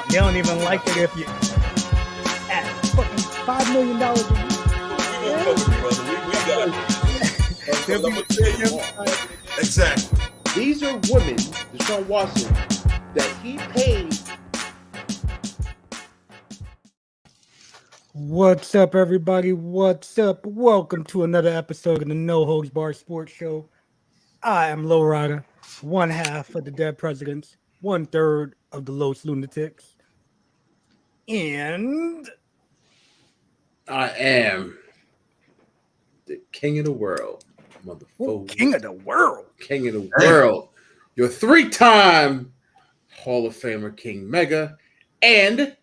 They don't even like it if you at fucking $5 million a year. We got it. Exactly. These are women, Deshaun Watson, that he paid. What's up, everybody? What's up? Welcome to another episode of the No Holds Bar Sports Show. I am Low Rider, one half of the Dead Presidents, 1/3 of the Los Lunatics, and I am the king of the world, motherfucker. King of the world. King of the world. Your 3-time Hall of Famer, King Mega, and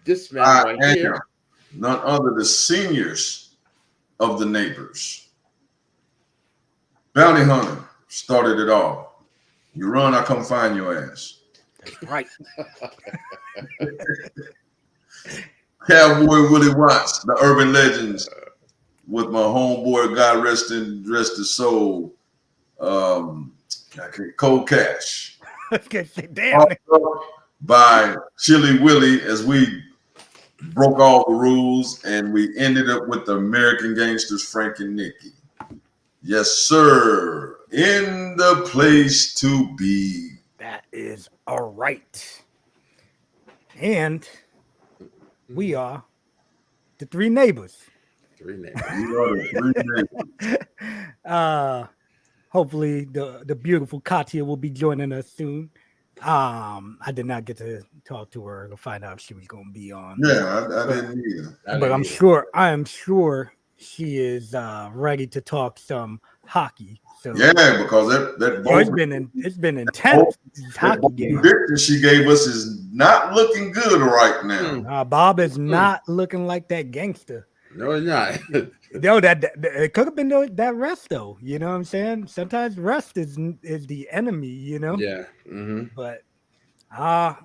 this man right here. None other the seniors of the neighbors. Bounty Hunter started it all. You run, I come find your ass. That's right. Cowboy Willie Watts, the urban legends, with my homeboy, God rest his soul, Cold Cash. Damn. By Chili Willie, as we broke all the rules and we ended up with the American Gangsters, Frank and Nikki. Yes, sir. In the place to be. That is all right. And we are the three neighbors. Three neighbors. We are the three neighbors. Hopefully the beautiful Katya will be joining us soon. I did not get to talk to her to find out if she was going to be on. Yeah, I didn't either. But I am sure she is ready to talk some hockey. So Yeah, because that it's been intense. Hockey game. prediction she gave us is not looking good right now. Bob is not looking like that gangster. No, it's not. Yo, that it could have been that rest though. You know what I'm saying? Sometimes rest is the enemy. You know. Yeah. Mm-hmm. But I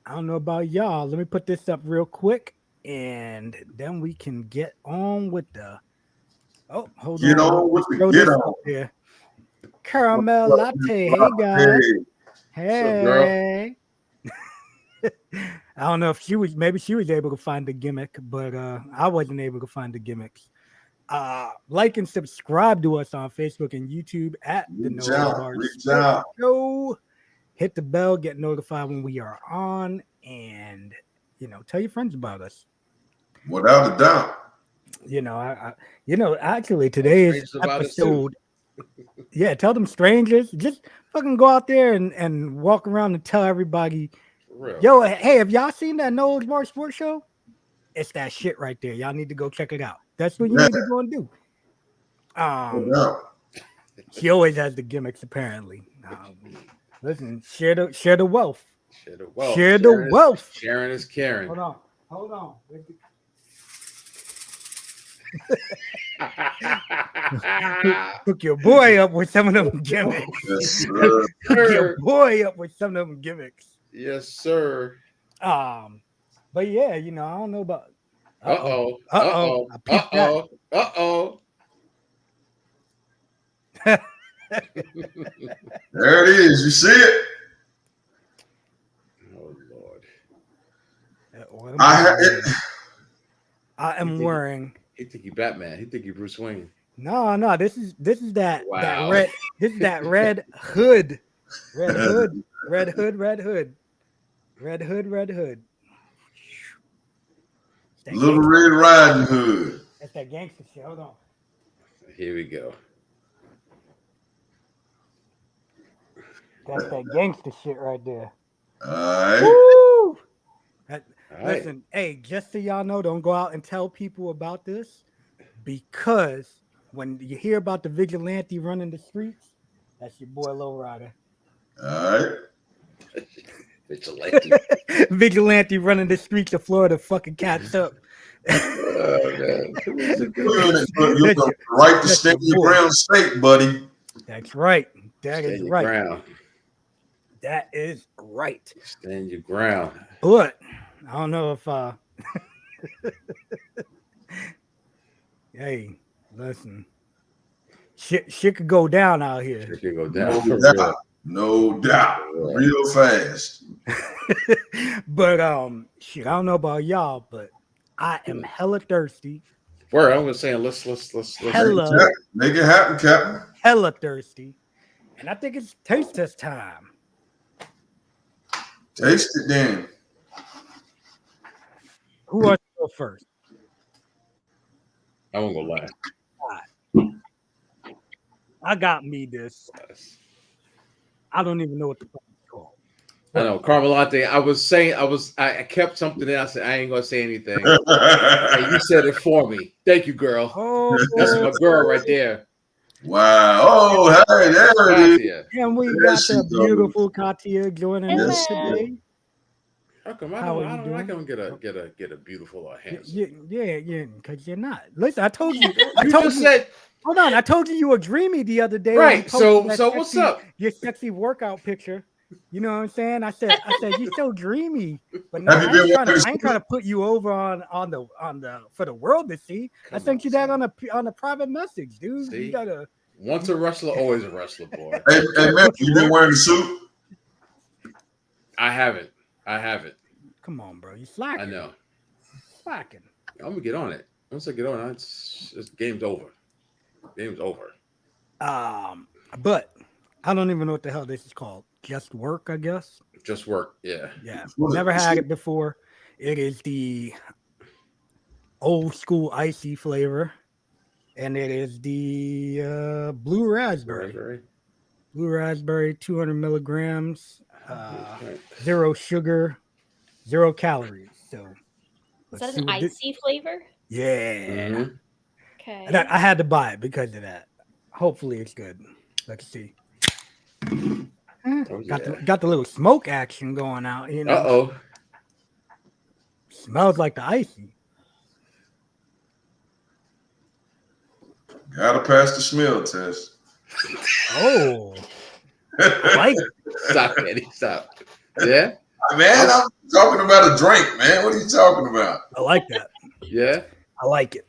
don't know about y'all. Let me put this up real quick, and then we can get on with the. Oh, hold Get on. on with the Throw get this on. up here. Caramel latte. Hey guys. Hey. I don't know if maybe she was able to find the gimmick, but I wasn't able to find the gimmicks. Like and subscribe to us on Facebook and YouTube at the No Bar Sports Show. Hit the bell, get notified when we are on, and tell your friends about us. Without a doubt. Actually today's episode. Yeah, tell them strangers. Just fucking go out there and walk around and tell everybody. Yo, hey, have y'all seen that No Holds Bar Sports Show? It's that shit right there. Y'all need to go check it out. That's what you need to go and do. She always has the gimmicks, apparently. Listen, share the wealth. Share the wealth. Sharing is caring. Hold on. Hook your boy up with some of them gimmicks. Yes, Hook your boy up with some of them gimmicks. Yes, sir. But yeah, I don't know about. Uh-oh. There it is. You see it? Oh Lord. I am wearing. He think he Batman. He think he Bruce Wayne. No. This is that Wow. that red. This is that red hood. Red hood. Little Red Riding Hood. That's that gangster shit. Hold on. Here we go. That's that gangster shit right there. All right. Woo! All right. Listen, hey, just so y'all know, don't go out and tell people about this, because when you hear about the vigilante running the streets, that's your boy Low Rider. All right. Vigilante. Running the streets of Florida, fucking cats up. Oh, man. You're the right to stand your ground state, buddy. That's right. That Stand is your right. ground. That is right. Stand your ground. But I don't know if hey, listen. Shit could go down out here. Shit could go down. No doubt. Real fast. But shit, I don't know about y'all, but I am hella thirsty. Where I'm just saying, let's Hella, Make it happen, Captain. hella thirsty. And I think it's taste test time. Taste it then. Who wants to go first? I won't go lie. I got me this. I don't even know what the fuck it's called. I know caramel latte. I kept something in. I said I ain't gonna say anything. And you said it for me. Thank you, girl. Oh, That's my girl right there. Wow. Oh, hey, there it is. and we There got she the goes. beautiful Katia joining us Hello. today. How come I How are you don't like doing? him get a beautiful or handsome? Yeah, because you're not. Listen, I told you. You just said Hold on, I told you were dreamy the other day. when right. you So posted that what's sexy- up? Your sexy workout picture. You know what I'm saying? I said you're so dreamy. But no, Have you been watching I ain't trying to put you over on the for the world to see. I Come sent on, you that son. on a private message, dude. See? You gotta. Once a wrestler, always a wrestler, boy. Hey, man, you been wearing a suit? I haven't. Come on, bro. You slacking. I know. Slacking. I'm gonna get on it. Once I get on it, it's game's over. Game's over. But I don't even know what the hell this is called. Just work, I guess. Just work. Yeah. Yeah. Never had it before. It is the old school icy flavor. And it is the blue raspberry. Blue raspberry, 200 milligrams, zero sugar, 0 calories. So is that an icy flavor? Yeah. Mm-hmm. Okay. And I had to buy it because of that. Hopefully it's good. Let's see. Oh, Got the little smoke action going out. You know. Uh-oh. Smells like the icy. Gotta pass the smell test. Oh. I like it. Stop, Eddie. Stop. Yeah? Man, I'm talking about a drink, man. What are you talking about? I like that. Yeah? I like it.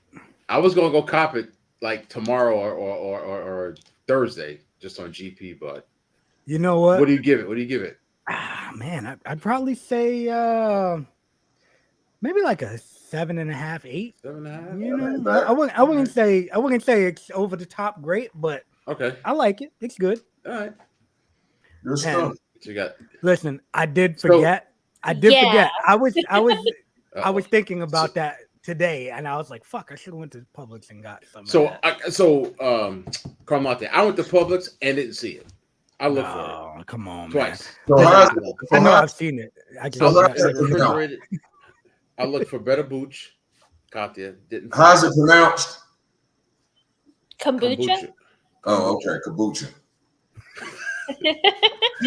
I was gonna go cop it like tomorrow or Thursday, just on GP, but You know what? what do you give it? Man, I'd probably say maybe like a 7.5, 8. 7.5? You know, I wouldn't say it's over the top great, but Okay. I like it. It's good. All right. Good stuff. What you got? Listen, I did forget. Forget. I was thinking about that today, and I was like, "Fuck! I should have went to Publix and got some." Caramel latte. I went to Publix and didn't see it. I looked for Oh, come on, it twice. So man. how's I know I've seen it. I just Refrigerated. I looked for better booch. Katya didn't. how's it pronounced? Kombucha? Oh, okay, kombucha.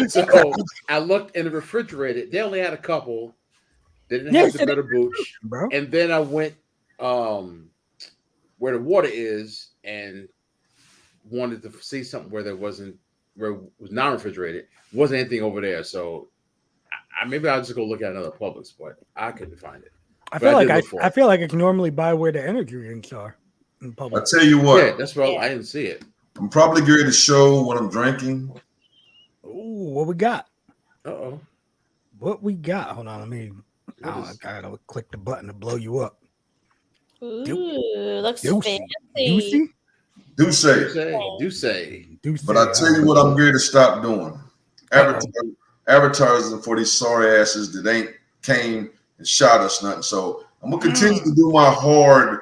So I looked in the refrigerator. They only had a couple. They didn't have the better booch. bro. And then I went where the water is and wanted to see something where it was non-refrigerated. Wasn't anything over there. So maybe I'll just go look at another Publix, but I couldn't find it. I feel like it's normally by where the energy drinks are in I Publix. tell you what, Yeah, that's right. I didn't see it. I'm probably going to show what I'm drinking. Ooh, what we got? Uh-oh. What we got? Hold on, I gotta click the button to blow you up. Ooh, looks Juicy. fancy. Do say. Do say. But I tell you what I'm going to stop doing. Advertising for these sorry asses that ain't came and shot us nothing. So I'm going to continue to do my hard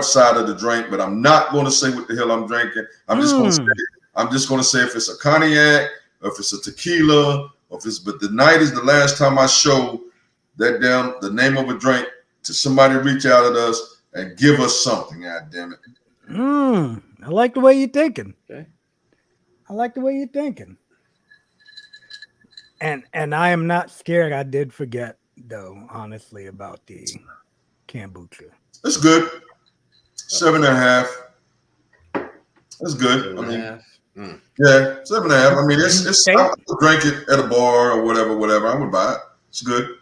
side of the drink, but I'm not going to say what the hell I'm drinking. I'm just going to say if it's a cognac, or if it's a tequila, but tonight is the last time I show that the name of a drink to somebody reach out at us and give us something. God damn it. I like the way you're thinking. Okay. I like the way you're thinking. And I am not scared. I did forget though, honestly, about the kombucha. It's good. 7.5. That's good. 7.5. Yeah, 7.5. I mean, it's I would drink it at a bar or whatever. I would buy it. It's good.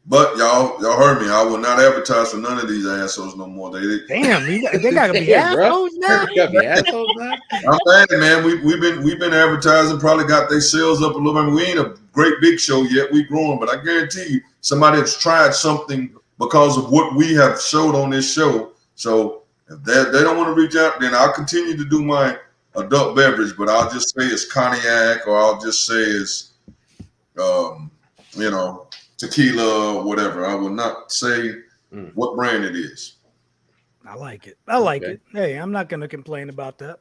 But y'all heard me. I will not advertise for none of these assholes no more. Damn, they gotta be Yeah, bro. assholes now. You gotta be assholes now. I'm saying, man, we've been advertising, probably got their sales up a little bit. We ain't a great big show yet. We growing, but I guarantee you, somebody has tried something because of what we have showed on this show. So if they don't want to reach out, then I'll continue to do my adult beverage, but I'll just say it's cognac, or I'll just say it's tequila or whatever. I will not say what brand it is. I like it. I like it. Hey, I'm not gonna complain about that.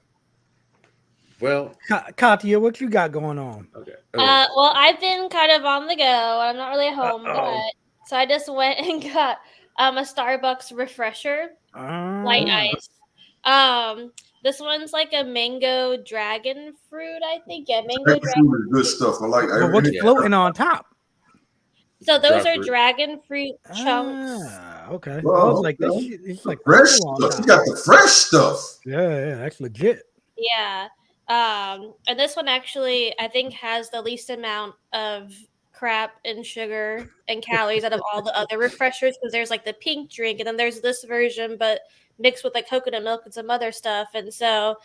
Well, Katya, what you got going on? Okay. Well, I've been kind of on the go. I'm not really at home, so I just went and got a Starbucks refresher, light ice. This one's like a mango dragon fruit, I think. Yeah, mango dragon fruit is good stuff. I like. But what's floating on top? So those are dragon fruit chunks. Okay. Well, I was like, this shit, it's like fresh stuff. You got the fresh stuff. Yeah, that's legit. Yeah. And this one actually, I think, has the least amount of crap and sugar and calories out of all the other refreshers, because there's like the pink drink and then there's this version, but mixed with like coconut milk and some other stuff. And so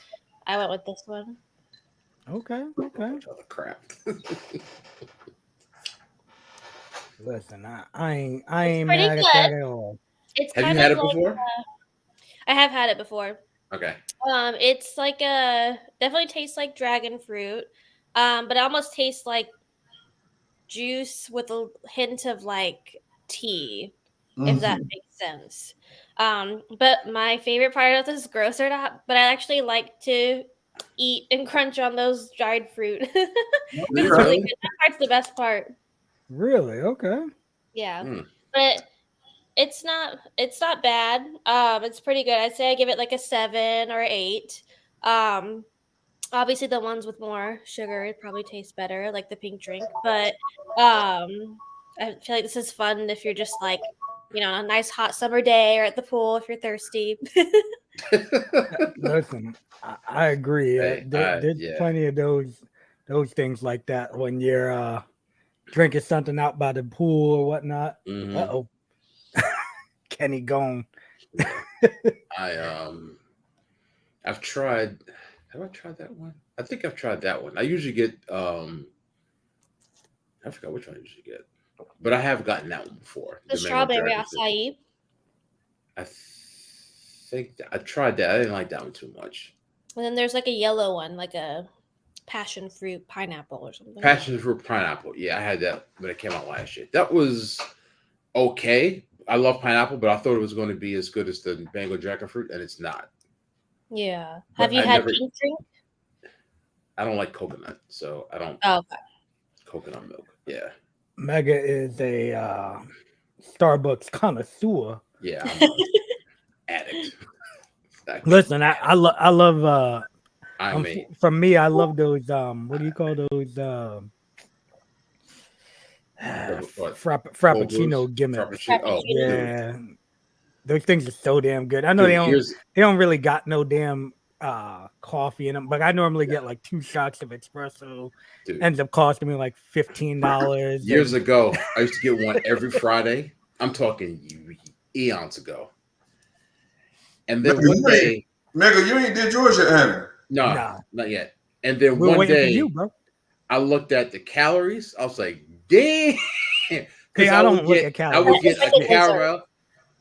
I went with this one. Okay. All the crap. Listen, I ain't mad at that at all. Have you had it before? I have had it before. Okay. It's like definitely tastes like dragon fruit, but it almost tastes like juice with a hint of like tea, if that makes sense. But my favorite part of this is gross or not, but I actually like to eat and crunch on those dried fruit. It's really good. That part's the best part. Really? Okay. Yeah. But it's not bad. It's pretty good. I'd say I give it like a 7 or 8. Obviously the ones with more sugar it probably tastes better, like the pink drink. But I feel like this is fun if you're just like, on a nice hot summer day or at the pool if you're thirsty. Listen, I agree. There's plenty of those things like that when you're drinking something out by the pool or whatnot. Uh-oh. Kenny gone. I've tried. Have I tried that one? I think I've tried that one. I usually get I forgot which one I usually get, but I have gotten that one before. The strawberry acai. I think I tried that. I didn't like that one too much. And then there's like a yellow one, like a passion fruit pineapple or something. Passion fruit pineapple. Yeah, I had that when it came out last year. That was okay. I love pineapple, but I thought it was going to be as good as the mango dragon fruit, and it's not. Yeah. Have you had pink drink? I don't like coconut, so I don't. Oh, okay. Coconut milk. Yeah. Mega is a Starbucks connoisseur. Yeah, I'm an addict. Listen, I love. I for me, I love those. What do you call those? Frappuccino gimmicks. Yeah, those things are so damn good. I know they don't really got no damn coffee in them, but I normally get like 2 shots of espresso. Dude. Ends up costing me like $15. Years ago, I used to get one every Friday. I'm talking eons ago. And then one day, Mega, you ain't did yours yet, have you? No, not yet. And then one day, I looked at the calories. I was like, damn. Hey, I don't look at calories. I would get a caramel.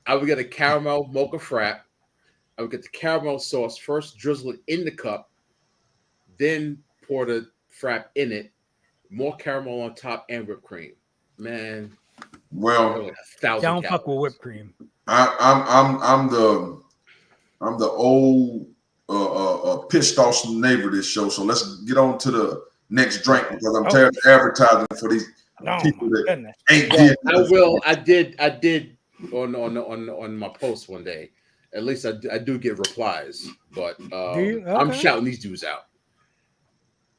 I would get a caramel mocha frap. I would get the caramel sauce first, drizzle it in the cup, then pour the frap in it, more caramel on top, and whipped cream. Man, well, like 1,000 don't fuck with whipped cream. I'm the old pissed off neighbor of this show. So let's get on to the next drink because I'm tired of advertising for these people that ain't did. I did on my post one day. At least I do get replies, but I'm shouting these dudes out.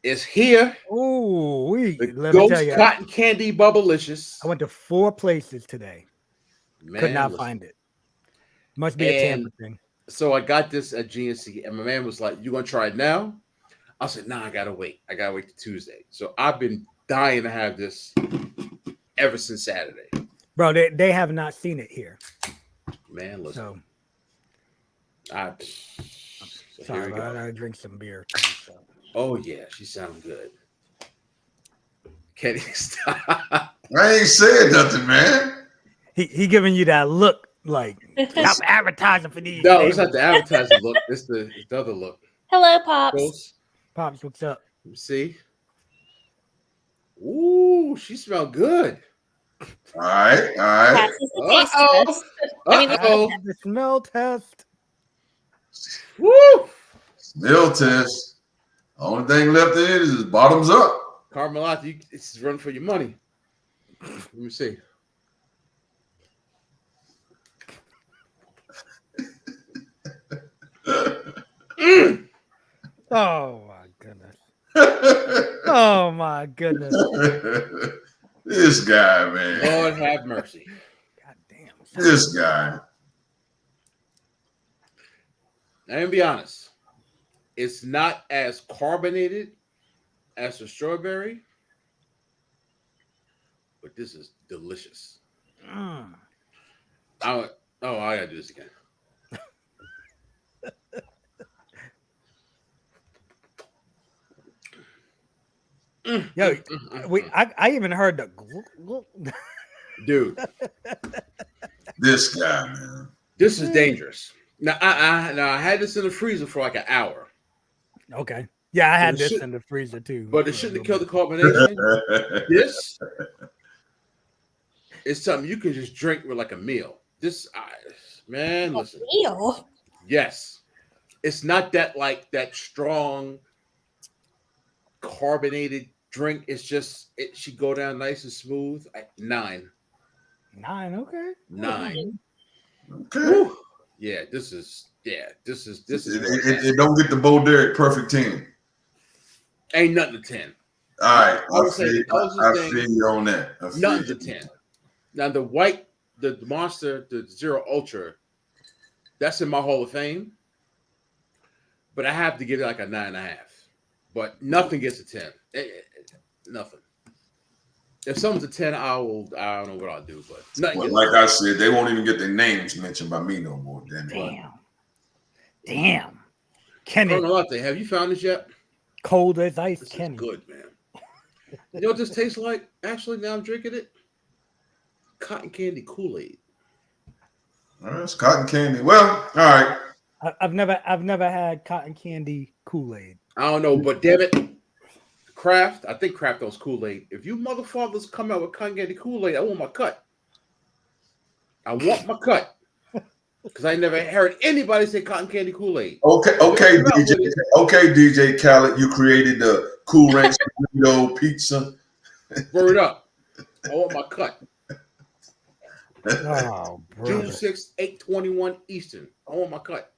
It's here. Oh, let me tell you, cotton candy bubblicious. I went to 4 places today. Could not find it. Must be a Tampa thing. So I got this at GNC, and my man was like, "You gonna try it now?" I said, "Nah, I gotta wait. I gotta wait till Tuesday." So I've been dying to have this ever since Saturday. Bro, they have not seen it here. Man, listen. So So sorry, here we but I go. gotta drink some beer too. So. Oh yeah, she sounds good. Kenny, stop. I ain't said nothing, man. He giving you that look like stop advertising for these. No, it's not neighbors. the advertising look. It's the other look. Hello, Pops. Ghost. Pops, what's up? Let me see. Ooh, she smelled good. All right, all right. Passes the taste Uh-oh. test. I mean, Uh-oh. The smell test. Woo! Smell test. Only thing left in it is bottoms up. Carmelata, it's run for your money. Let me see. Oh my goodness. Oh my goodness. This guy, man. Lord have mercy. God damn. This guy. I'm gonna be honest. It's not as carbonated as the strawberry, but this is delicious. Mm. I gotta do this again. Yo, I even heard the Dude, This guy, man. this is dangerous. Now I had this in the freezer for like an hour, Okay. Yeah, I had But it this should- in the freezer too. but it for a shouldn't have little killed the bit. carbonation. This is something you can just drink with like a meal. Man, listen. Ew. Yes, it's not that like that strong carbonated drink. It's just it should go down nice and smooth. 9. 9, okay. 9. Okay. Whew. Yeah, this is. It don't get the Bo Derek perfect 10. Ain't nothing to 10. All right. I would say the closest I thing- feel you on that. I feel Nothing to you. 10. Now the white, the Monster, the Zero Ultra, that's in my Hall of Fame. But I have to give it like a 9.5. But nothing gets a 10. Nothing. If someone's a 10, I don't know what I'll do, but nothing Well, gets like I said, they won't even get their names mentioned by me no more. Damn. Kenny, Colonel Latte, have you found this yet? cold as ice, This Kenny. is good, man. You know what this tastes like? Actually, now I'm drinking it. Cotton candy Kool-Aid. All right, it's cotton candy. Well, all right. I've never had cotton candy Kool-Aid. I don't know, but damn it. Kraft, I think Kraft owns Kool-Aid. If you motherfuckers come out with cotton candy Kool-Aid, I want my cut. I want my cut. Because I never heard anybody say cotton candy Kool-Aid. Okay, DJ Khaled, you created the Cool Ranch Burrito pizza. Word up. I want my cut. Oh, June bro. 6th, 8:21 Eastern. I want my cut.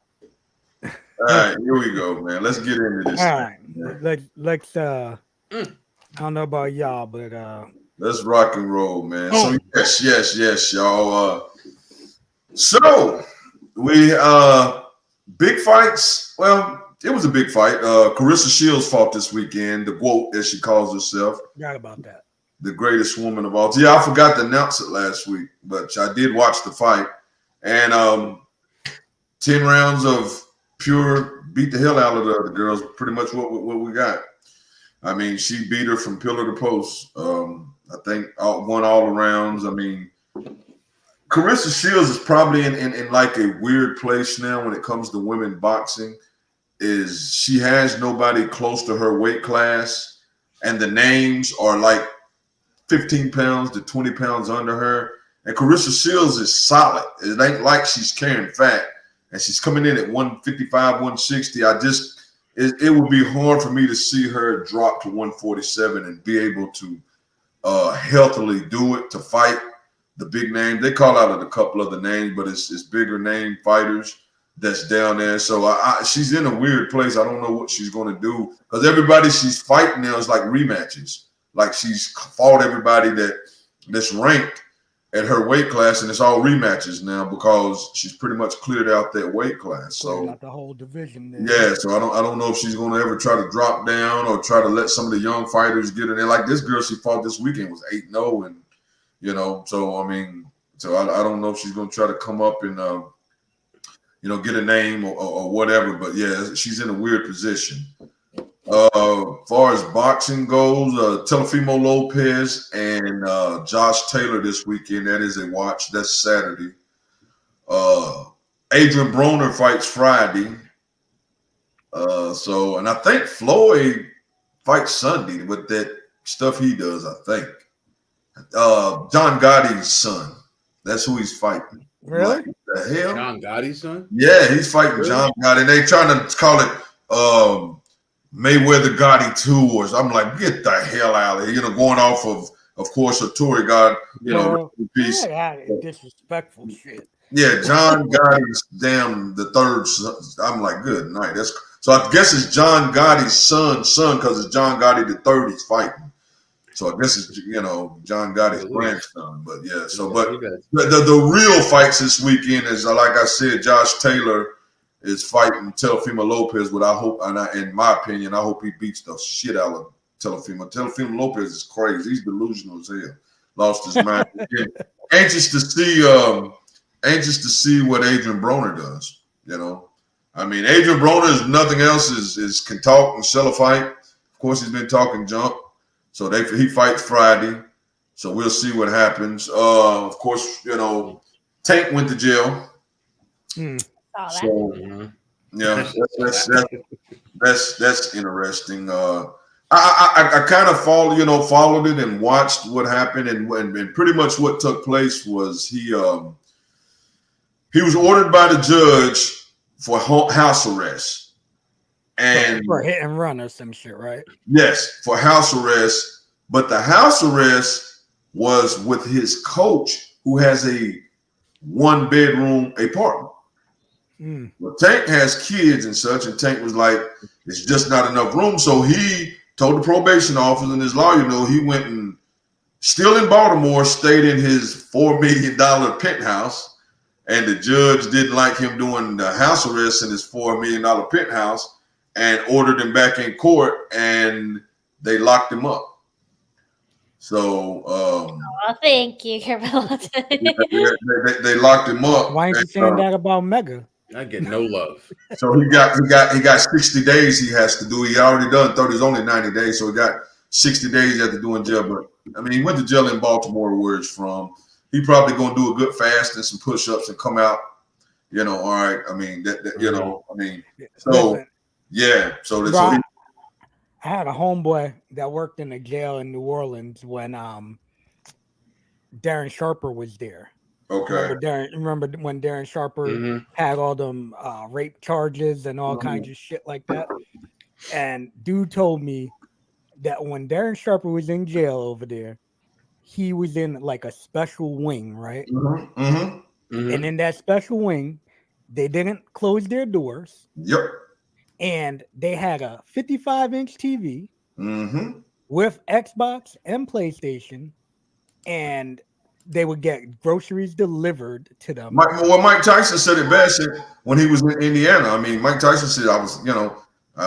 All right, here we go, man. Let's get into this. All right. Yeah. Let's I don't know about y'all, but Let's rock and roll, man. So yes, y'all. So we big fights. Well, it was a big fight. Carissa Shields fought this weekend, the GOAT, as she calls herself. forgot about that. The greatest woman of all time. Yeah, I forgot to announce it last week, but I did watch the fight. And 10 rounds of pure beat the hell out of the girls. Pretty much what we got. I mean, she beat her from pillar to post. I think won all the rounds. I mean, Carissa Shields is probably in like a weird place now when it comes to women boxing. Is she has nobody close to her weight class, and the names are like 15 pounds to 20 pounds under her. And Carissa Shields is solid. It ain't like she's carrying fat. And she's coming in at 155, 160. It would be hard for me to see her drop to 147 and be able to healthily do it, to fight the big names. They call out a couple other names, but it's bigger name fighters that's down there. So she's in a weird place. I don't know what she's going to do because everybody she's fighting now is like rematches. Like she's fought everybody that's ranked at her weight class, and it's all rematches now because she's pretty much cleared out that weight class. So not the whole division there. yeah, so I don't know if she's going to ever try to drop down or try to let some of the young fighters get in there. Like this girl she fought this weekend was 8-0, and you know. So I mean, so I don't know if she's going to try to come up and you know, get a name or whatever. But yeah, she's in a weird position. Far as boxing goes, Teofimo Lopez and Josh Taylor this weekend. That is a watch. That's Saturday. Adrian Broner fights Friday. And I think Floyd fights Sunday with that stuff he does, I think. John Gotti's son. That's who he's fighting. Really? Like, the hell? John Gotti's son? Yeah, he's fighting Really? John Gotti. And they trying to call it Mayweather Gotti 2 or I'm like, get the hell out of here. You know, going off of course, a Tory God, you know, piece. Yeah, disrespectful shit. Yeah, John Gotti's damn the third son. I'm like, good night. So I guess it's John Gotti's son because it's John Gotti the third he's fighting. So I guess it's, you know, John Gotti's grandson. But yeah, so but the real fights this weekend is, like I said, Josh Taylor is fighting Teofimo Lopez. But I hope, in my opinion, I hope he beats the shit out of Teofimo. Teofimo Lopez is crazy. He's delusional as hell. Lost his mind. Anxious to see what Adrian Broner does. You know, I mean, Adrian Broner is nothing else. Is can talk and sell a fight. Of course, he's been talking junk. So he fights Friday. So we'll see what happens. Of course, you know, Tank went to jail. So yeah, that's interesting. I kind of followed it and watched what happened, and pretty much what took place was he was ordered by the judge for house arrest. And for hit and run or some shit, right? Yes, for house arrest. But the house arrest was with his coach, who has a 1-bedroom apartment. Well, Tank has kids and such, and Tank was like, it's just not enough room. So he told the probation officer and his lawyer, he went and still in Baltimore, stayed in his $4 million penthouse. And the judge didn't like him doing the house arrest in his $4 million penthouse and ordered him back in court, and they locked him up. So, thank you, Carmelo. they locked him up. Why ain't you saying that about Mega? I get no love. So he got 60 days he has to do. He already done 30. It's only 90 days, so he got 60 days he has to do in jail. But I mean, he went to jail in Baltimore, where it's from. He probably gonna do a good fast and some push-ups and come out. All right. I mean, so. Listen, yeah, so I had a homeboy that worked in a jail in New Orleans when Darren Sharper was there. Okay. Remember when Darren Sharper had all them rape charges and all kinds of shit like that? And dude told me that when Darren Sharper was in jail over there, he was in like a special wing, right? And in that special wing, they didn't close their doors. Yep. And they had a 55-inch TV with Xbox and PlayStation, and they would get groceries delivered to them. Mike Tyson said it best when he was in Indiana. I mean, Mike Tyson said I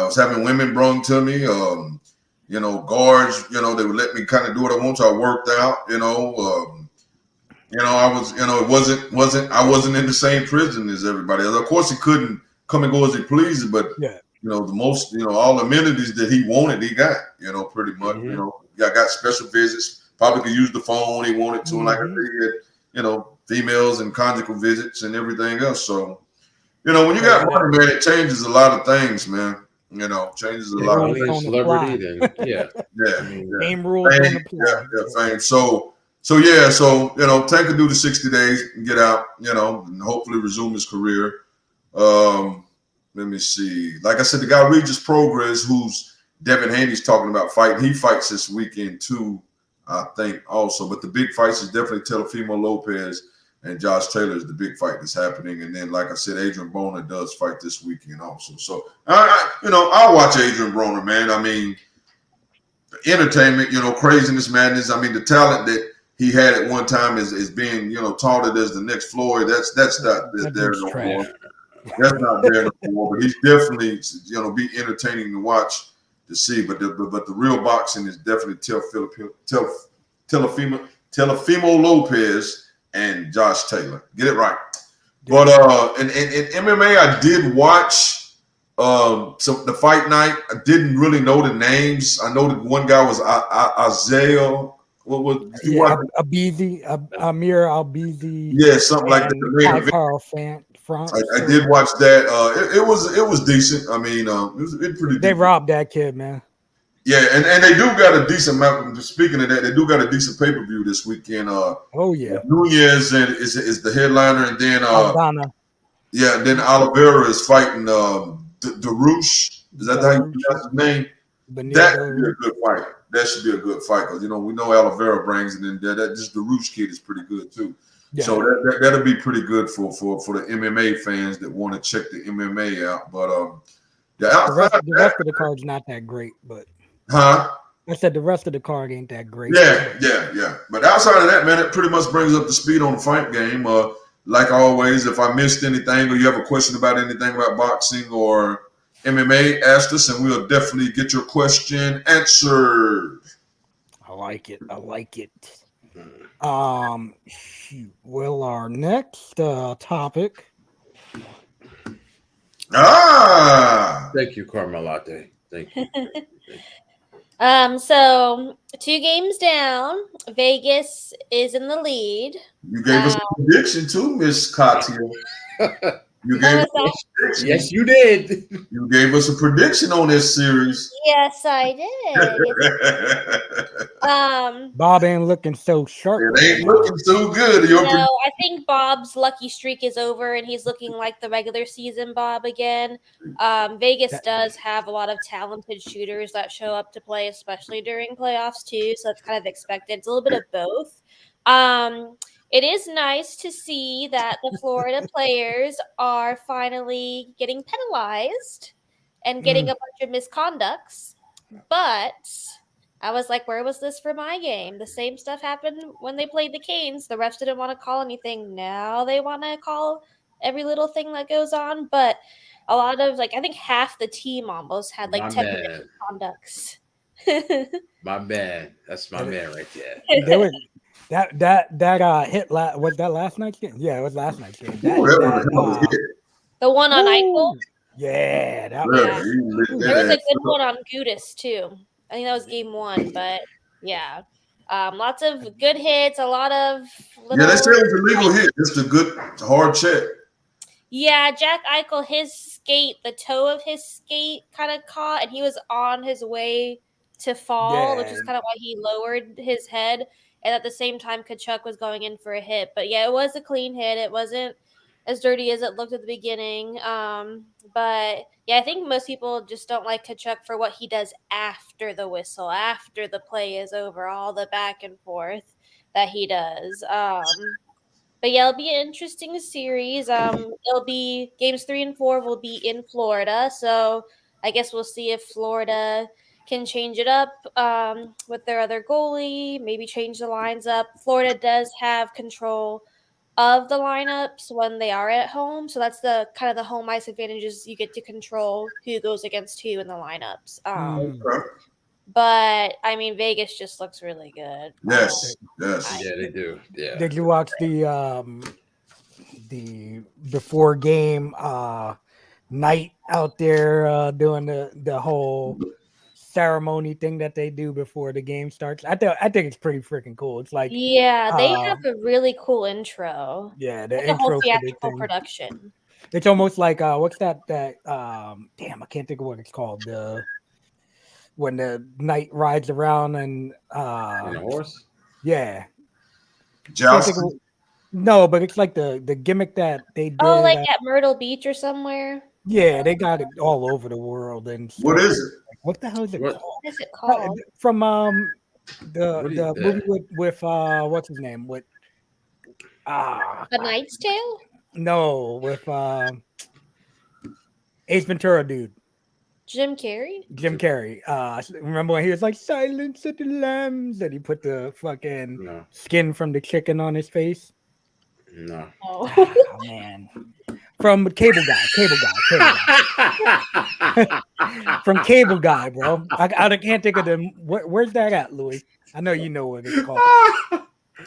was having women brought to me, guards, they would let me kind of do what I want. So I worked out, I was, I wasn't in the same prison as everybody else. Of course, he couldn't come and go as he pleased, but the most, all amenities that he wanted, he got, pretty much. Got special visits. Probably could use the phone he wanted to, and like I said, he had, females and conjugal visits and everything else. So, when you got money, man, it changes a lot of things, man. Changes a lot of things. Celebrity, then Game rules on the fame. So Tank could do the 60 days and get out, and hopefully resume his career. Let me see. Like I said, the guy Regis Progress, who's Devin Haney's talking about fighting, he fights this weekend too, I think also. But the big fights is definitely Teofimo Lopez and Josh Taylor is the big fight that's happening. And then, like I said, Adrian Broner does fight this weekend also. So, I'll watch Adrian Broner, man. I mean, entertainment, craziness, madness. I mean, the talent that he had at one time is being, touted as the next Floyd. That's not there no more. That's not there no more. But he's definitely, be entertaining to watch, to see. But the real boxing is definitely Teofimo Telefimo Lopez, and Josh Taylor. Get it right. But in MMA, I did watch the fight night. I didn't really know the names. I know that one guy was Azael. What was Abizi, Amir Albizi? Yeah, something like that. Carl France. I did watch that. It was decent. I mean, it was pretty. They robbed that kid, man. Yeah, and they do got a decent amount. Speaking of that, they do got a decent pay per view this weekend. Oh yeah, Nunez is the headliner, and then yeah, then Oliveira is fighting Darush. Is that how you pronounce his name? That should be a good fight. That should be a good fight because we know Oliveira brings, and then that just Darush kid is pretty good too. Yeah. So that'll be pretty good for the MMA fans that want to check the MMA out. But the rest of the card's not that great, but. Huh? I said the rest of the card ain't that great. Yeah. But outside of that, man, it pretty much brings up the speed on the fight game. Like always, if I missed anything or you have a question about anything about boxing or MMA, ask us and we'll definitely get your question answered. I like it. Well, our next topic. Thank you, Caramel Latte. Thank you. So 2 games down. Vegas is in the lead. You gave us a prediction too, Miss Katia. You gave us a prediction. Yes, you did. You gave us a prediction on this series. Yes, I did. Bob ain't looking so sharp. It ain't looking so good. I think Bob's lucky streak is over, and he's looking like the regular season Bob again. Vegas does have a lot of talented shooters that show up to play, especially during playoffs too. So it's kind of expected. It's a little bit of both. It is nice to see that the Florida players are finally getting penalized and getting a bunch of misconducts. But I was like, where was this for my game? The same stuff happened when they played the Canes. The refs didn't want to call anything. Now they want to call every little thing that goes on. But a lot of, I think half the team almost had 10 misconducts. My man. That's my man right there. That hit was that last night's game? Yeah, it was last night's game. The one on Eichel? Yeah, there was a good one on Gudis too. I think that was game 1, but yeah. Lots of good hits, a lot of they said it was a legal hit. It's a good hard check. Yeah, Jack Eichel, his skate, the toe of his skate kind of caught, and he was on his way to fall, which is kind of why he lowered his head. And at the same time, Kachuk was going in for a hit. But yeah, it was a clean hit. It wasn't as dirty as it looked at the beginning. But yeah, I think most people just don't like Kachuk for what he does after the whistle, after the play is over, all the back and forth that he does. But yeah, it'll be an interesting series. It'll be games 3 and 4 will be in Florida. So I guess we'll see if Florida can change it up with their other goalie, maybe change the lines up. Florida does have control of the lineups when they are at home. So that's the kind of the home ice advantages. You get to control who goes against who in the lineups. But I mean, Vegas just looks really good. Yes. Yeah, they do. Yeah. Did you watch the before game night out there doing the whole ceremony thing that they do before the game starts? I think it's pretty freaking cool. It's like they have a really cool intro. Yeah, the like intro a whole for theatrical the production. It's almost like what's that damn, I can't think of what it's called. When the knight rides around and on a horse. Yeah. Jousting? No, but it's like the gimmick that they did. Oh, like at Myrtle Beach or somewhere. Yeah, they got it all over the world. And what is it? What the hell is it called? What is it called? From the movie with what's his name? With A Knight's Tale? No, with Ace Ventura dude. Jim Carrey? Jim Carrey. Remember when he was like, "Silence of the Lambs," and he put the fucking skin from the chicken on his face? No. Oh, man. From Cable Guy. From Cable Guy, bro. I can't think of them. Where's that at, Louis? I know you know what it's called.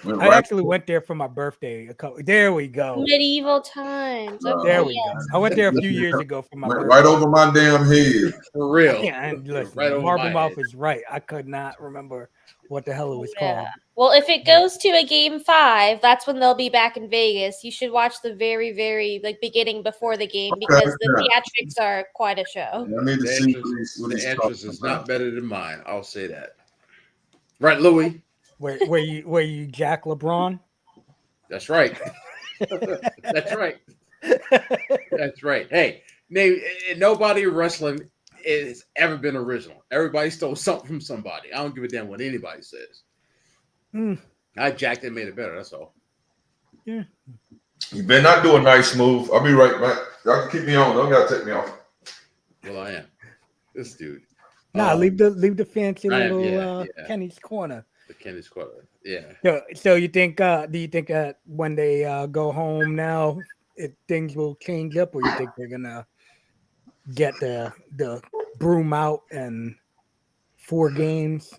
Went I right, actually went there for my birthday. There we go. Medieval times. Okay, There we yeah. go. I went there a few years ago for my went birthday. right over my damn head. For real. Yeah, and listen, Right over Marble my Mouth head. is right. I could not remember what the hell it was Yeah. called. Well, if it goes to a game 5, that's when they'll be back in Vegas. You should watch the very, very beginning before the game because the theatrics are quite a show. I need to The see entrance, what the he's entrance talking is about. not better than mine. I'll say that. Right, Louis? Where you Jack LeBron? That's right. That's right. That's right. Hey, nobody in wrestling has ever been original. Everybody stole something from somebody. I don't give a damn what anybody says. I jacked it and made it better. That's all. Yeah. You better not do a nice move. I'll be right back. Y'all can keep me on. Don't gotta take me off. Well, I am. This dude. Nah, leave the fancy little yeah. Kenny's Corner. The Kenny's Corner. Yeah. So you think? Do you think that when they go home now, things will change up, or you think they're gonna get the broom out and 4 games?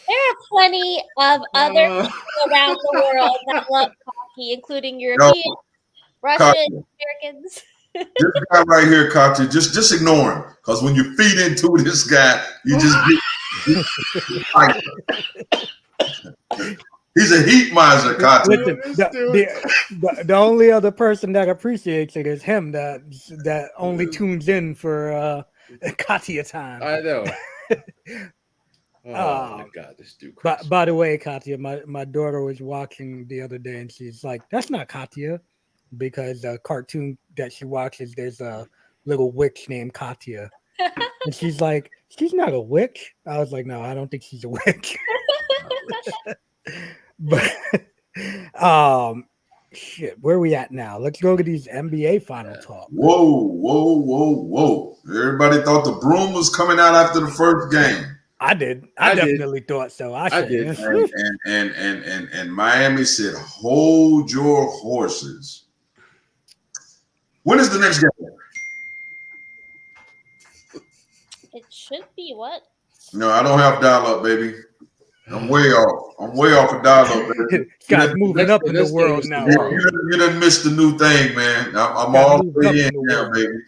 There are plenty of other people around the world that love hockey, including Europeans, Russians, Americans. This guy right here, Katya, just ignore him. Because when you feed into this guy, you just get he's a heat miser, Katya. Listen, the only other person that appreciates it is him that only tunes in for Katya time. I know. Oh my God, this dude. By the way, Katya, my daughter was watching the other day and she's like, "That's not Katya," because the cartoon that she watches, there's a little witch named Katya, and she's like, "She's not a witch." I was like, "No, I don't think she's a witch." But shit, where are we at now? Let's go to these NBA final talk. Whoa. Everybody thought the broom was coming out after the first game. I did. I definitely thought so. I did. And Miami said, "Hold your horses." When is the next game? It should be what? No, I don't have dial-up, baby. I'm way off. I'm way off of dial-up, baby. Guys moving up in the world now. You done missed the new thing, man. I'm all the way in now, baby.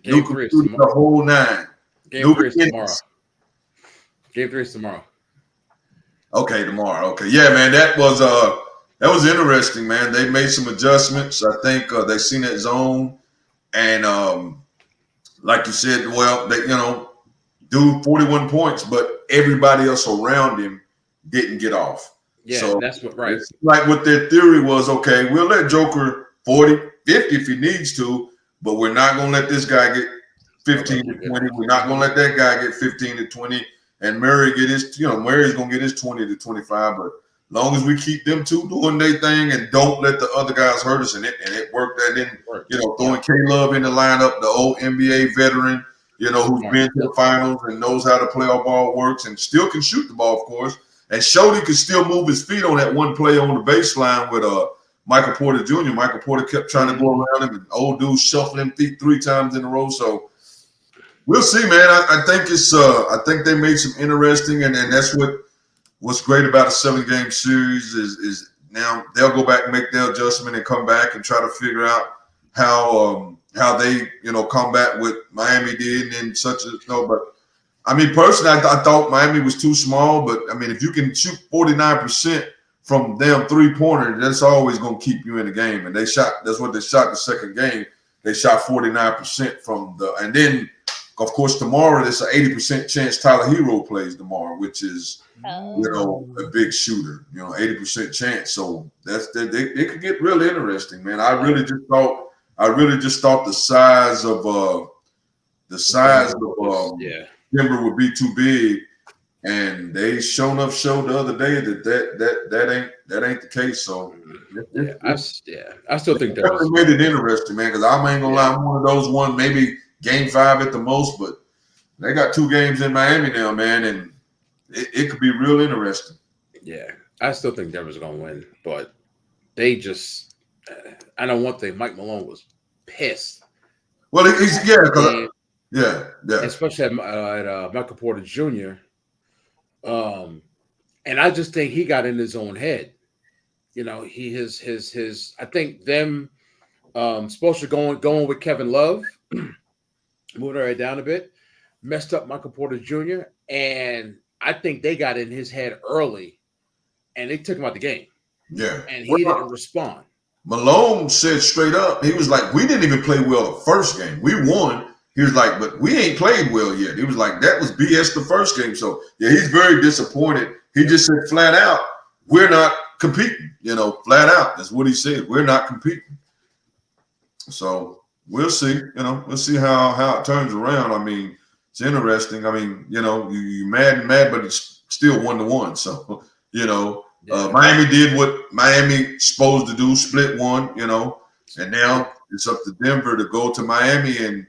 New computer, the whole 9. Game 3 is tomorrow. Game 3 is tomorrow. Okay, tomorrow. Okay, yeah, man. That was interesting, man. They made some adjustments. I think they seen that zone, and like you said, well, they do 41 points, but everybody else around him didn't get off. Yeah, so that's what right. Like what their theory was, okay, we'll let Joker 40, 50 if he needs to, but we're not gonna let this guy get 15 to 20. We're not gonna let that guy get 15 to 20. And Murray get his, Murray's gonna get his 20 to 25. But long as we keep them two doing their thing and don't let the other guys hurt us, and it worked. That in, throwing K-Love in the lineup, the old NBA veteran, who's been to the finals and knows how the playoff ball works and still can shoot the ball, of course. And Shody could still move his feet on that one play on the baseline with Michael Porter Jr. Michael Porter kept trying to go around him, and old dude shuffling feet 3 times in a row. So we'll see, man. I think I think they made some interesting, and that's what's great about a 7-game series is now they'll go back and make their adjustment and come back and try to figure out how they combat what Miami did and but I mean, personally, I thought Miami was too small, but I mean, if you can shoot 49% from them 3-pointer, that's always going to keep you in the game. And that's what they shot the second game. They shot 49% from and then, of course, tomorrow there's an 80% chance Tyler Hero plays tomorrow, which is, a big shooter, 80% chance. So it could get really interesting, man. I really just thought the size of Denver would be too big, and they showed the other day that ain't the case. So I still think that made it interesting, man. Because I ain't gonna lie, I'm one of those maybe game 5 at the most, but they got 2 games in Miami now, man, and it could be real interesting. Yeah, I still think Denver's gonna win, but they just I know one thing. Mike Malone was pissed. Well, especially at Michael Porter Jr. And I just think he got in his own head. You know, his. I think them supposed to going with Kevin Love, moving right down a bit, messed up Michael Porter Jr. And I think they got in his head early, and they took him out the game. Yeah, and he didn't respond. Malone said straight up, he was like, "We didn't even play well the first game. We won." He was like, "But we ain't played well yet." He was like, "That was BS the first game." So yeah, he's very disappointed. He just said flat out, "We're not competing." You know, flat out. That's what he said. We're not competing. So we'll see. You know, we'll see how it turns around. I mean, it's interesting. I mean, you know, you mad, but it's still 1-1. So you know. Miami did what Miami's supposed to do, split one, you know, and now it's up to Denver to go to Miami and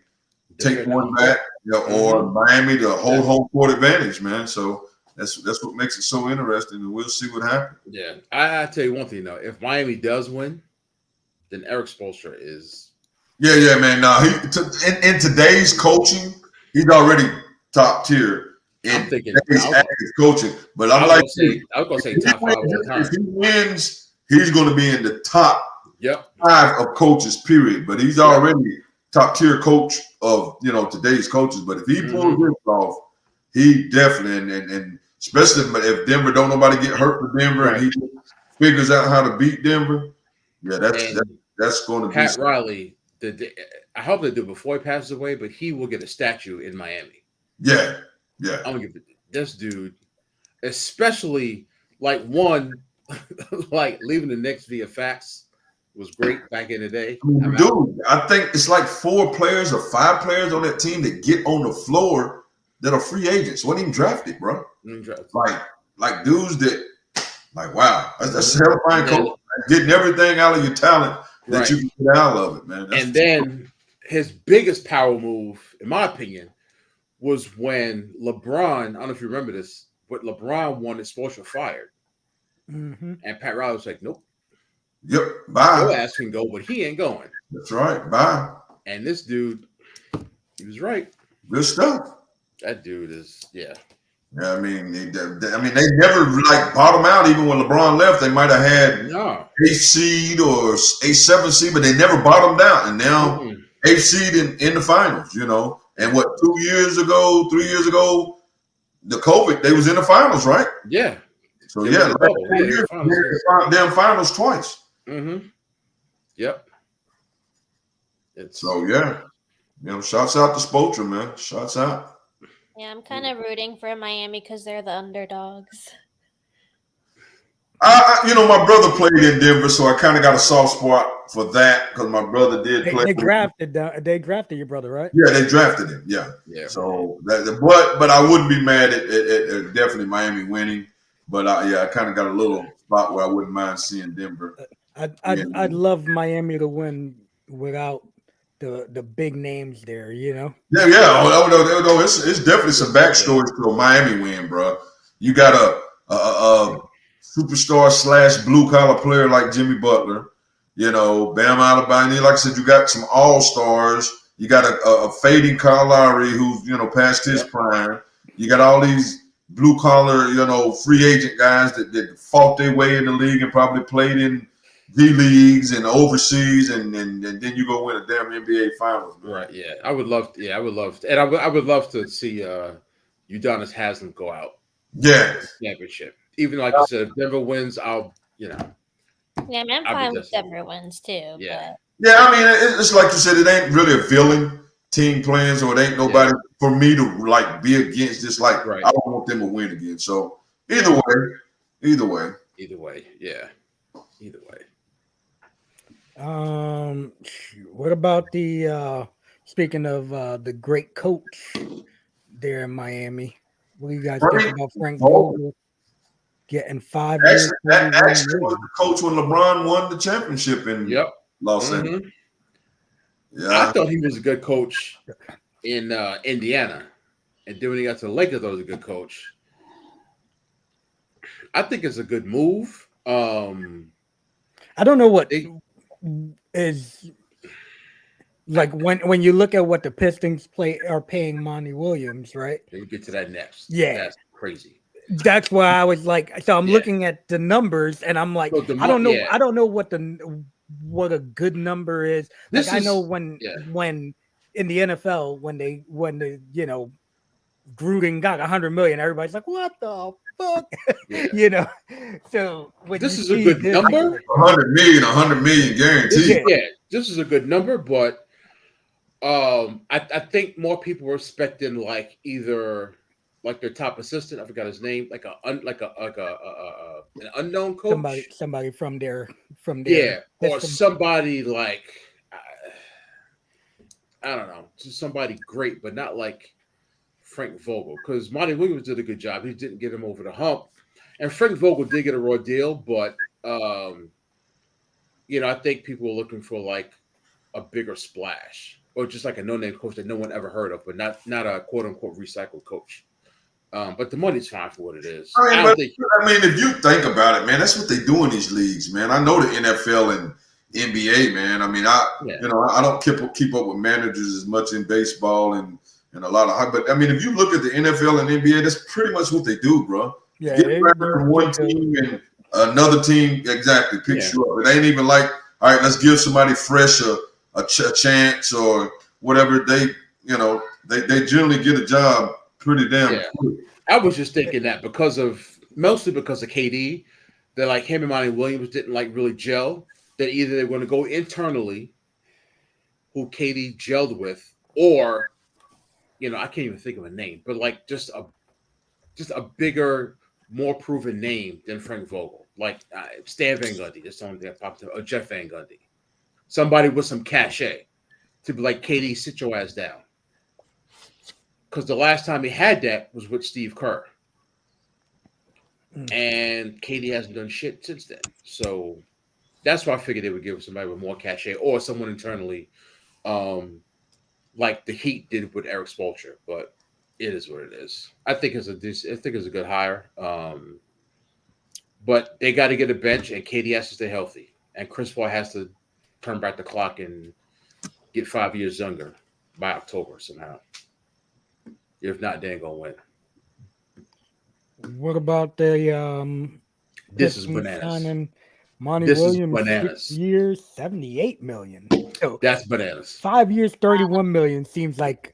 take one back, you know, or Miami to hold home court advantage, man. So that's what makes it so interesting, and we'll see what happens. Yeah, I tell you one thing though, if Miami does win, then Eric Spoelstra is. Yeah, man. Now in today's coaching, he's already top tier. I'm thinking active coaching, but I was gonna say top 5 all the time. If he wins, he's going to be in the top 5 of coaches. Period. But he's already top tier coach of today's coaches. But if he pulls this off, he definitely and especially if Denver don't nobody get hurt for Denver and he figures out how to beat Denver. Yeah, that's going to be Pat Riley. I hope they do it before he passes away, but he will get a statue in Miami. Yeah. I'm gonna give this dude, especially like leaving the Knicks via fax was great back in the day. Dude, I think it's like 4 players or 5 players on that team that get on the floor that are free agents. Wasn't even drafted, bro. Like dudes that, like, wow, that's a terrifying coach. Getting everything out of your talent that you can get out of it, man. And then his biggest power move, in my opinion, was when LeBron, I don't know if you remember this, but LeBron wanted Spoelstra fired. And Pat Riley was like, nope. Yep, bye. Your ass can go, but he ain't going. That's right, bye. And this dude, he was right. Good stuff. That dude is, Yeah, I mean, they never bottom out. Even when LeBron left, they might have had 8 seed or a 7 seed, but they never bottomed out. And now 8 seed in the finals, you know. And 3 years ago, the COVID, they was in the finals, right? Yeah. So damn finals twice. Yep. Shouts out to Spoelstra, man. Shouts out. Yeah, I'm kind of rooting for Miami because they're the underdogs. My brother played in Denver, so I kind of got a soft spot for that because my brother did play. They drafted your brother, right? Yeah, they drafted him. Yeah. So but I wouldn't be mad at definitely Miami winning. But I kind of got a little spot where I wouldn't mind seeing Denver. I'd love Miami to win without the big names there, you know. Yeah. Oh, it's definitely some backstories to a Miami win, bro. You got a superstar / blue collar player like Jimmy Butler, Bam Adebayo. Like I said, you got some all stars. You got a fading Kyle Lowry who's past his prime. You got all these blue collar, free agent guys that fought their way in the league and probably played in D leagues and overseas, and then you go win a damn NBA Finals, man. Right? Yeah, I would love. And I would love to see Udonis Haslem go out. Yeah, championship. Even like you said, if Denver wins, I'll. Yeah, I'm fine with Denver wins too. Yeah. But. Yeah, I mean, it's like you said, it ain't really a villain team playing, so it ain't nobody for me to be against. Just I don't want them to win again. So either way, yeah. Either way. What about the speaking of the great coach there in Miami? What do you guys think about Frank Vogel getting 5 years? That actually was the coach when LeBron won the championship in Los Angeles. Yeah, I thought he was a good coach in Indiana, and then when he got to the Lakers, I was a good coach. I think it's a good move. I don't know what is like when you look at what the Pistons are paying Monty Williams, right? We'll get to that next. Yeah, that's crazy. That's why I was like, so I'm Yeah. looking at the numbers, and I'm like, So the I don't know, yeah. I don't know what a good number is. This Like I know is when in the NFL when the Gruden got 100 million, everybody's like, what the fuck, yeah. So when This you is a see good this, number. 100 million guaranteed. Yeah, this is a good number, but I think more people were expecting like either like their top assistant, I forgot his name, like an unknown coach, somebody from their yeah, or system. somebody like I don't know, just somebody great, but not like Frank Vogel, because Monty Williams did a good job. He didn't get him over the hump, and Frank Vogel did get a raw deal, but I think people were looking for like a bigger splash, or just like a no-name coach that no one ever heard of, but not a quote-unquote recycled coach. But the money's fine for what it is. I mean, if you think about it, man, that's what they do in these leagues, man. I know the NFL and NBA, man. I mean, I don't keep up with managers as much in baseball and a lot of, but I mean, if you look at the NFL and NBA, that's pretty much what they do, bro. Yeah, get from one team and another team exactly picks you up. It ain't even like, all right, let's give somebody fresh a chance or whatever. They generally get a job pretty damn quick. I was just thinking that mostly because of KD, that like him and Monty Williams didn't like really gel. That either they're going to go internally, who KD gelled with, or I can't even think of a name, but like just a bigger, more proven name than Frank Vogel, like Stan Van Gundy. That's the only thing that popped up. Or Jeff Van Gundy, somebody with some cachet to be like, KD, sit your ass down. Because the last time he had that was with Steve Kerr. And KD hasn't done shit since then. So that's why I figured they would give somebody with more cachet or someone internally, like the Heat did with Eric Spoelstra. But it is what it is. I think it's a good hire. But they got to get a bench, and KD has to stay healthy. And Chris Paul has to turn back the clock and get 5 years younger by October somehow. If not, they ain't gonna win. What about the This is bananas. Monty This Williams, is bananas. 6 years, $78 million. So that's bananas. 5 years, $31 million seems like,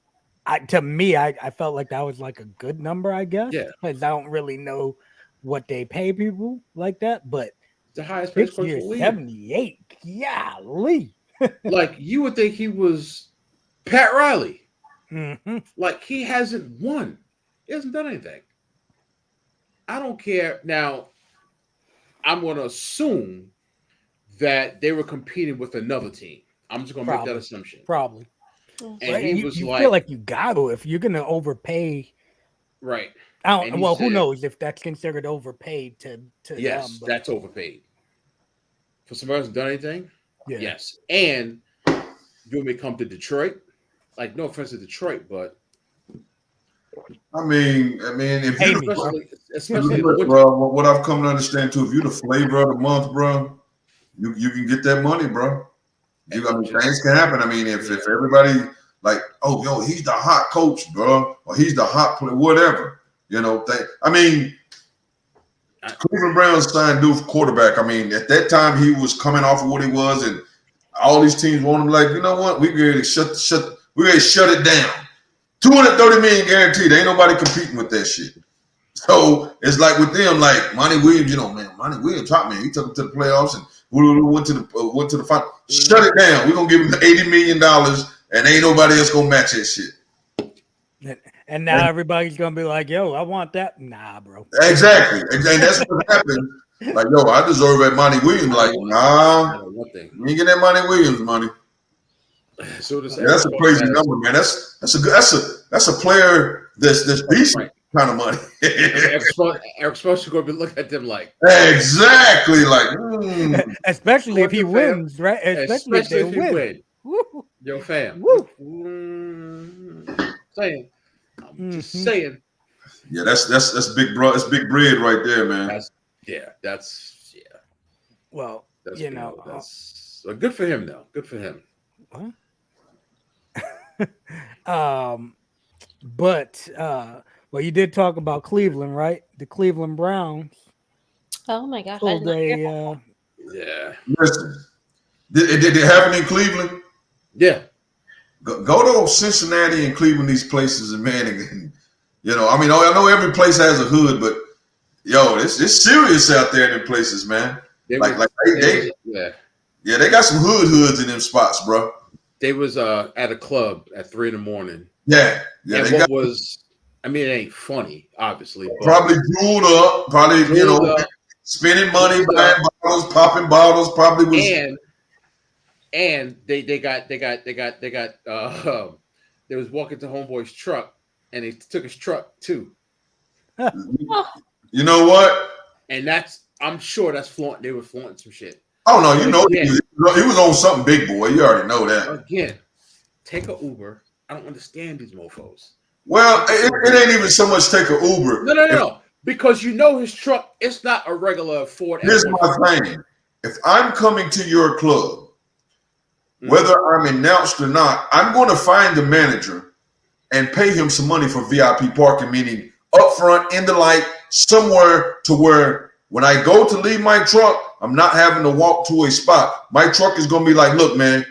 to me, I felt like that was like a good number, I guess. Yeah. Because I don't really know what they pay people like that, but the highest paid 6 years, 78. Golly. Like you would think he was Pat Riley. Mm-hmm. Like he hasn't won. He hasn't done anything. I don't care. Now, I'm going to assume that they were competing with another team. I'm just going to make that assumption. Probably. And he was you like, feel like you got to if you're going to overpay. Right. Who knows if that's considered overpaid to yes, them. That's overpaid. For somebody who hasn't done anything? Yeah. Yes. And you want me to come to Detroit? Like, no offense to Detroit, but I mean, if you especially bro, what I've come to understand too, if you're the flavor of the month, bro, you can get that money, bro. Things can happen. I mean, if everybody like, oh, yo, he's the hot coach, bro, or he's the hot player, whatever, Cleveland Browns signed dude quarterback. I mean, at that time he was coming off of what he was, and all these teams want him. Like, you know what? We ready to shut it down. 230 million guaranteed. Ain't nobody competing with that shit. So it's like with them, like Monty Williams, Monty Williams, top man. He took him to the playoffs and went to the final. Shut it down. We're gonna give him $80 million, and ain't nobody else gonna match that shit. And now everybody's gonna be like, "Yo, I want that." Nah, bro. Exactly. And that's what happened. Like, yo, I deserve that Monty Williams. Like, nah, you ain't get that Monty Williams money. So that's a crazy number, man. That's a player that's decent kind of money. Eric Spoelstra going to be looking at them like exactly, like especially if he wins, right? Especially if he win. Yo, fam. Saying, I'm just saying. Yeah, that's big, bro. That's big bread right there, man. That's Well, that's good for him, though. Good for him. But Well, you did talk about Cleveland, right? The Cleveland Browns Oh my gosh, I pulled did not hear that. a. Yeah. Listen, did it happen in Cleveland? Yeah. Go to Cincinnati and Cleveland, these places, and man, and, I mean, I know every place has a hood, but yo, it's serious out there in them places, man. They got some hoods in them spots, bro. They was at a club at 3 a.m. Yeah. And it ain't funny, obviously. But probably drooled up, spending money, buying bottles, popping bottles, probably was. And they was walking to homeboy's truck, and they took his truck too. You know what? And I'm sure that's flaunting. They were flaunting some shit. Oh no, he was on something big, boy. You already know that. Again, take a Uber. I don't understand these mofos. Well, it ain't even so much take an Uber. No. Because his truck, it's not a regular Ford. Here's my thing. If I'm coming to your club, whether I'm announced or not, I'm going to find the manager and pay him some money for VIP parking, meaning up front, in the light, somewhere to where when I go to leave my truck, I'm not having to walk to a spot. My truck is going to be like, look, man,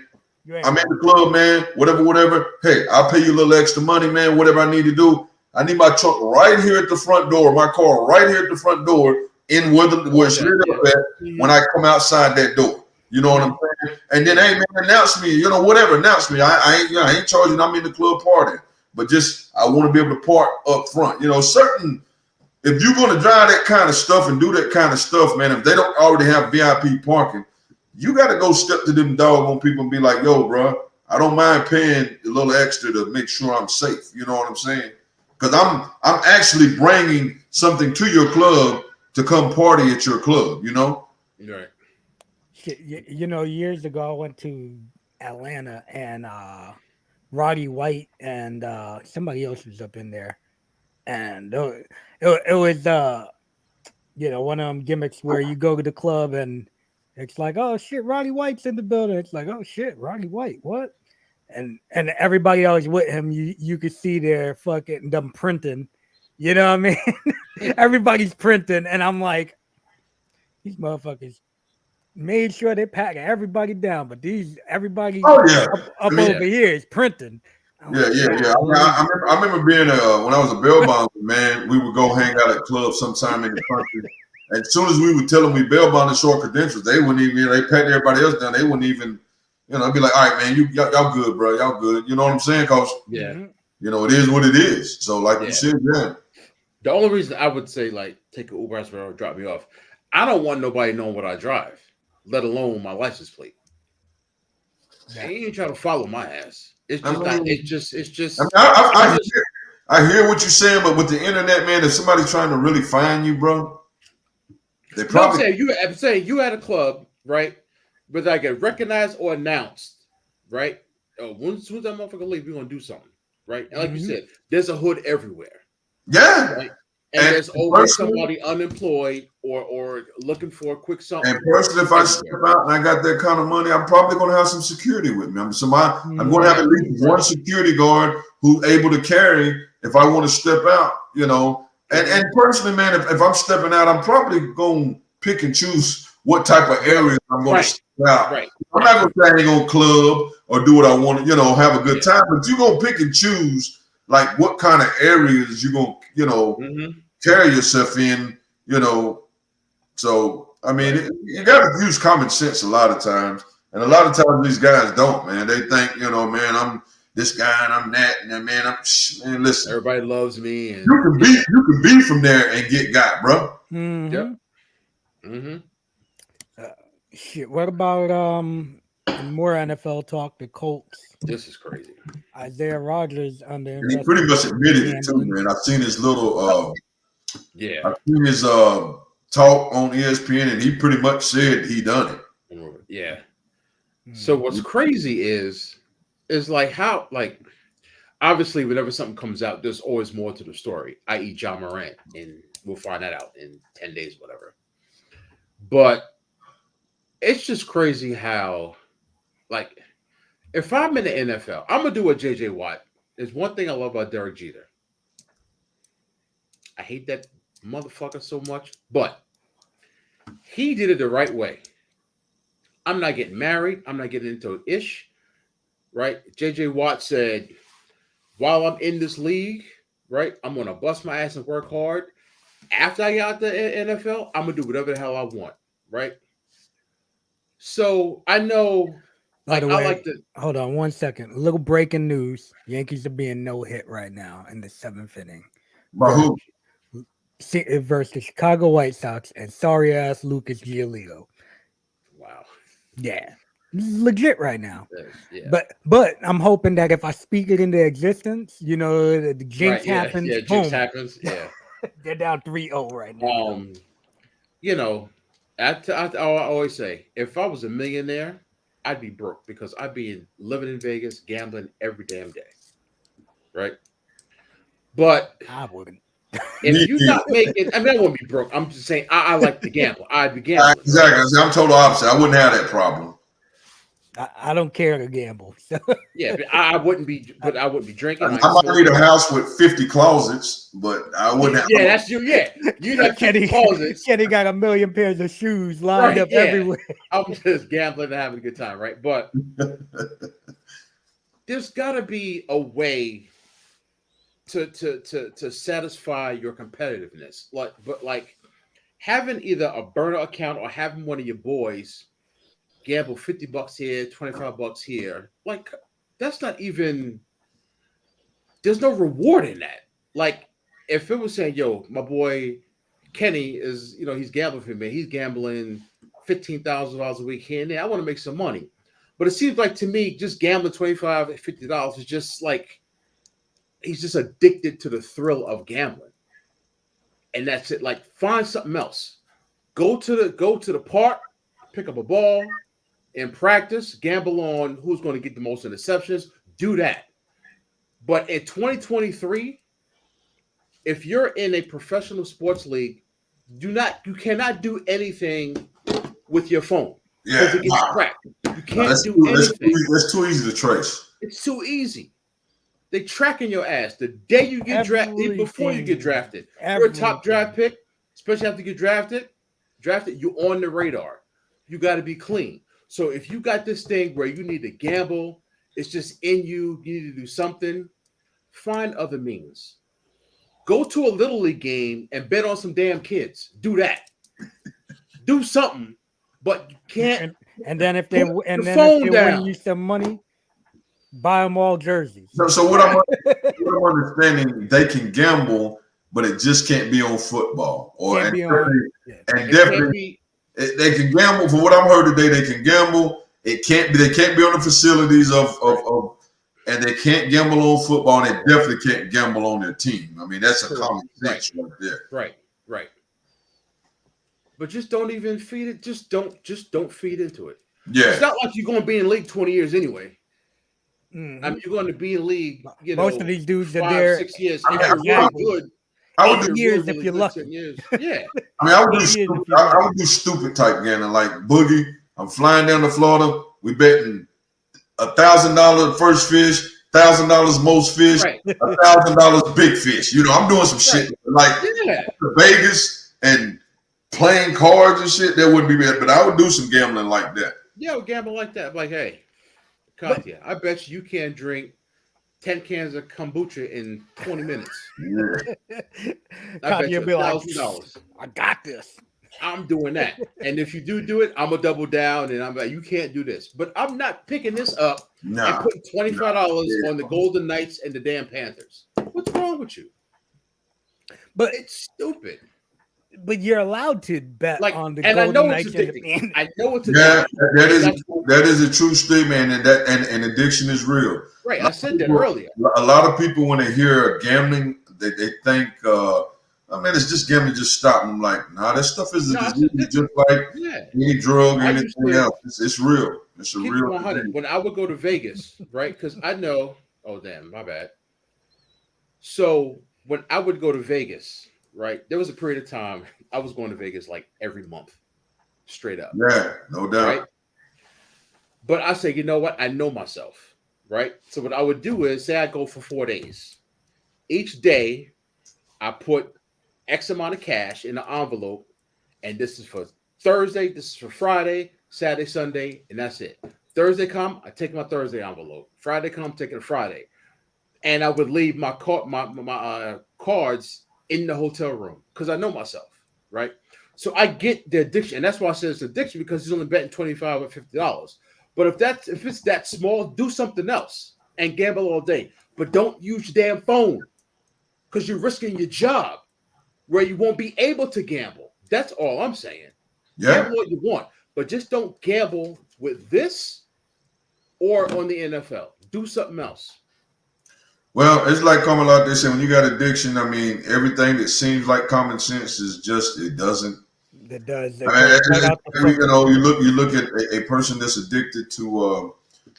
I'm in the club, man, whatever. Hey, I'll pay you a little extra money, man, whatever I need to do. I need my truck right here at the front door, my car right here at the front door, in where it's lit up at when I come outside that door. You know what I'm saying? And then, hey, man, announce me, announce me. I ain't charging, I'm in the club party. But just, I want to be able to park up front. If you're going to drive that kind of stuff and do that kind of stuff, man, if they don't already have VIP parking, you got to go step to them doggone people and be like, yo, bro, I don't mind paying a little extra to make sure I'm safe. You know what I'm saying? Because I'm actually bringing something to your club to come party at your club, Right. Years ago, I went to Atlanta and Roddy White and somebody else was up in there. And it was, one of them gimmicks where you go to the club and it's like, oh, shit, Roddy White's in the building. It's like, oh, shit, Roddy White, what? And everybody else with him, you could see they're fucking them printing. You know what I mean? Everybody's printing. And I'm like, these motherfuckers made sure they pack everybody down, but everybody up over here is printing. Yeah. I remember being when I was a bell bounder, man. We would go hang out at clubs sometime in the country, and as soon as we would tell them we bell bound and short credentials, they wouldn't even. They packed everybody else down. They wouldn't even. I'd be like, all right, man, y'all good, bro, y'all good. You know what I'm saying? Cause it is what it is. So like you said, yeah. The only reason I would say like take an Uber or drop me off, I don't want nobody knowing what I drive, let alone my license plate. Yeah. They ain't trying to follow my ass. It's just. I hear what you're saying, but with the internet, man, if somebody's trying to really find you, bro, they probably. I'm saying you at a club, right? Whether I get recognized or announced, right? Once that motherfucker leave, we're gonna do something, right? And like you said, there's a hood everywhere. Yeah. Right? And there's always somebody unemployed or looking for a quick something. And personally, if I step out and I got that kind of money, I'm probably going to have some security with me. I'm going to have at least one security guard who's able to carry if I want to step out, And personally, man, if I'm stepping out, I'm probably going to pick and choose what type of areas I'm going to step out. Right. I'm not going to say I ain't going to club or do what I want to, have a good time, but you're going to pick and choose like what kind of areas you're going to, carry yourself in, So, I mean, you got to use common sense a lot of times. And a lot of times these guys don't, man. They think, man, I'm this guy and I'm that. And man, listen. Everybody loves me. And you can be from there and get got, bro. Mm-hmm. Yep. Mm-hmm. Shit, what about more NFL talk? The Colts. This is crazy. Isaiah Rodgers under. And he pretty much admitted it too, man. I've seen his little. I've seen his talk on ESPN, and he pretty much said he done it. Yeah. So what's crazy is like how obviously whenever something comes out, there's always more to the story, i.e. John Morant, and we'll find that out in 10 days, whatever. But it's just crazy how, if I'm in the NFL, I'm gonna do what JJ Watt. There's one thing I love about Derek Jeter. I hate that motherfucker so much, but he did it the right way. I'm not getting married. I'm not getting into ish. Right? JJ Watt said, while I'm in this league, right, I'm gonna bust my ass and work hard. After I get out the NFL, I'm gonna do whatever the hell I want, right? So I know, By like, the I way, like to. hold on 1 second. A little breaking news: Yankees are being no hit right now in the 7th inning. By who? Versus the Chicago White Sox and sorry ass Lucas Giolito. Wow. Yeah, this is legit right now. Yeah. But I'm hoping that if I speak it into existence, the jinx Right. Yeah. happens. Yeah. Boom. Jinx happens. Yeah. They're down 3-0 right now. You know, I always say, if I was a millionaire, I'd be broke because I'd be living in Vegas, gambling every damn day, right? But I wouldn't. if you're not making, I mean, I won't be broke. I'm just saying, I like to gamble. I'd be gambling. Exactly. I'm total opposite. I wouldn't have that problem. I don't care to gamble. So. Yeah, but I wouldn't be. But I wouldn't be drinking. I might need a house with 50 closets, but I wouldn't have. Yeah, that's you. Yeah, you got 50 closets. Kenny got a million pairs of shoes lined up everywhere. I'm just gambling and having a good time, right? But there's got to be a way to satisfy your competitiveness. Like having either a burner account or having one of your boys gamble $50 here, $25 here. Like, that's not even, there's no reward in that. Like, if it was saying, yo, my boy Kenny is, he's gambling for me. He's gambling $15,000 a week here and there. I want to make some money. But it seems like to me, just gambling $25, $50 is just like, he's just addicted to the thrill of gambling. And that's it. Like, find something else. Go to the park, pick up a ball, in practice, gamble on who's going to get the most interceptions. Do that. But in 2023, if you're in a professional sports league, you cannot do anything with your phone. Yeah, because it gets cracked. You can't do anything. That's too easy to trace. It's too easy. They tracking your ass the day you get drafted, before you get drafted. You're a top draft pick, especially after you get drafted, you're on the radar. You got to be clean. So if you got this thing where you need to gamble, it's just in you, you need to do something, find other means. Go to a Little League game and bet on some damn kids. Do that. Do something, but you can't. And then if they win you some money, buy them all jerseys. So what I'm understanding, they can gamble, but it just can't be on football. They can gamble. From what I've heard today, they can gamble. They can't be on the facilities and they can't gamble on football, and they definitely can't gamble on their team. I mean, that's a common sense right there. Right. But just don't even feed it. Just don't feed into it. Yeah. It's not like you're going to be in the league 20 years anyway. Mm-hmm. I mean, you're going to be in the league. Most of these dudes are there 6 years. I would do years if you're lucky. Yeah. I mean, I would do stupid type gambling like Boogie. I'm flying down to Florida. We betting $1,000 first fish, $1,000 most fish, $1,000 big fish. I'm doing some shit like Vegas and playing cards and shit. That wouldn't be bad, but I would do some gambling like that. Yeah, I would gamble like that. Like, hey, Katya, I bet you can't drink 10 cans of kombucha in 20 minutes. Yeah. I bet you $1,000. I got this. I'm doing that. And if you do it, I'm going to double down and I'm like, you can't do this. But I'm not picking this up and putting $25 on the Golden Knights and the damn Panthers. What's wrong with you? But it's stupid. But you're allowed to bet on the Golden Knights and the Panthers. I know it's addicting. That is a true statement, and addiction is real. Right, I said that earlier. A lot of people, when they hear gambling, they think, it's just gambling, just stop. I'm like, nah, that stuff is a disease, just like any drug or anything else. It's real. It's a real 100. When I would go to Vegas, right? Because I know, oh, damn, my bad. So when I would go to Vegas, right, there was a period of time I was going to Vegas like every month, straight up. Yeah, no doubt. Right? But I say, you know what? I know myself, right? So what I would do is say I go for 4 days. Each day, I put X amount of cash in an envelope, and this is for Thursday, this is for Friday, Saturday, Sunday, and that's it. Thursday come, I take my Thursday envelope. Friday come, take it a Friday, and I would leave my cards in the hotel room because I know myself, right? So I get the addiction, and that's why I said it's addiction because he's only betting $25 or $50. But if it's that small, do something else and gamble all day. But don't use your damn phone because you're risking your job where you won't be able to gamble. That's all I'm saying. Yeah. Gamble what you want, but just don't gamble with this or on the NFL. Do something else. Well, it's like Common Law, they say when you got addiction, I mean, everything that seems like common sense is just, it doesn't. It does. I mean, you look at a person that's addicted to,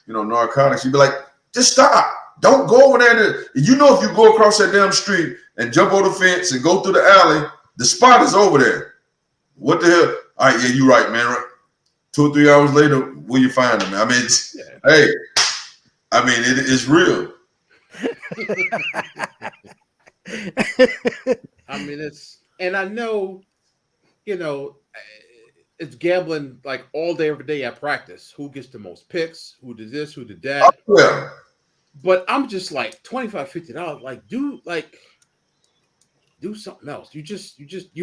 narcotics. You be like, just stop. Don't go over there. If you go across that damn street and jump over the fence and go through the alley, the spot is over there. What the hell? All right, yeah, you're right, man. 2 or 3 hours later, where you find them? I mean, it's real. I mean, and I know, it's gambling like all day, every day at practice. Who gets the most picks? Who did this? Who did that? Oh, yeah. But I'm just like $25, $50. Like, do something else. You're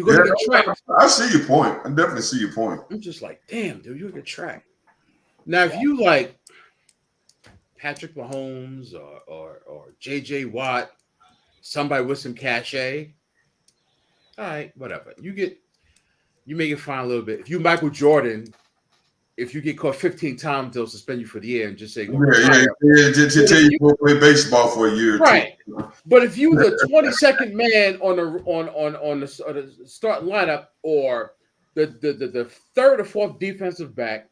gonna get tracked. I see your point. I definitely see your point. I'm just like, damn, dude, you're gonna get tracked. Now, if you like Patrick Mahomes or JJ Watt, somebody with some cachet, all right, whatever. You make it fine a little bit. If you Michael Jordan, if you get caught 15 times, they'll suspend you for the year and just say, just tell you go play baseball for a year, right? But if you the 22nd man on the starting lineup or the third or fourth defensive back,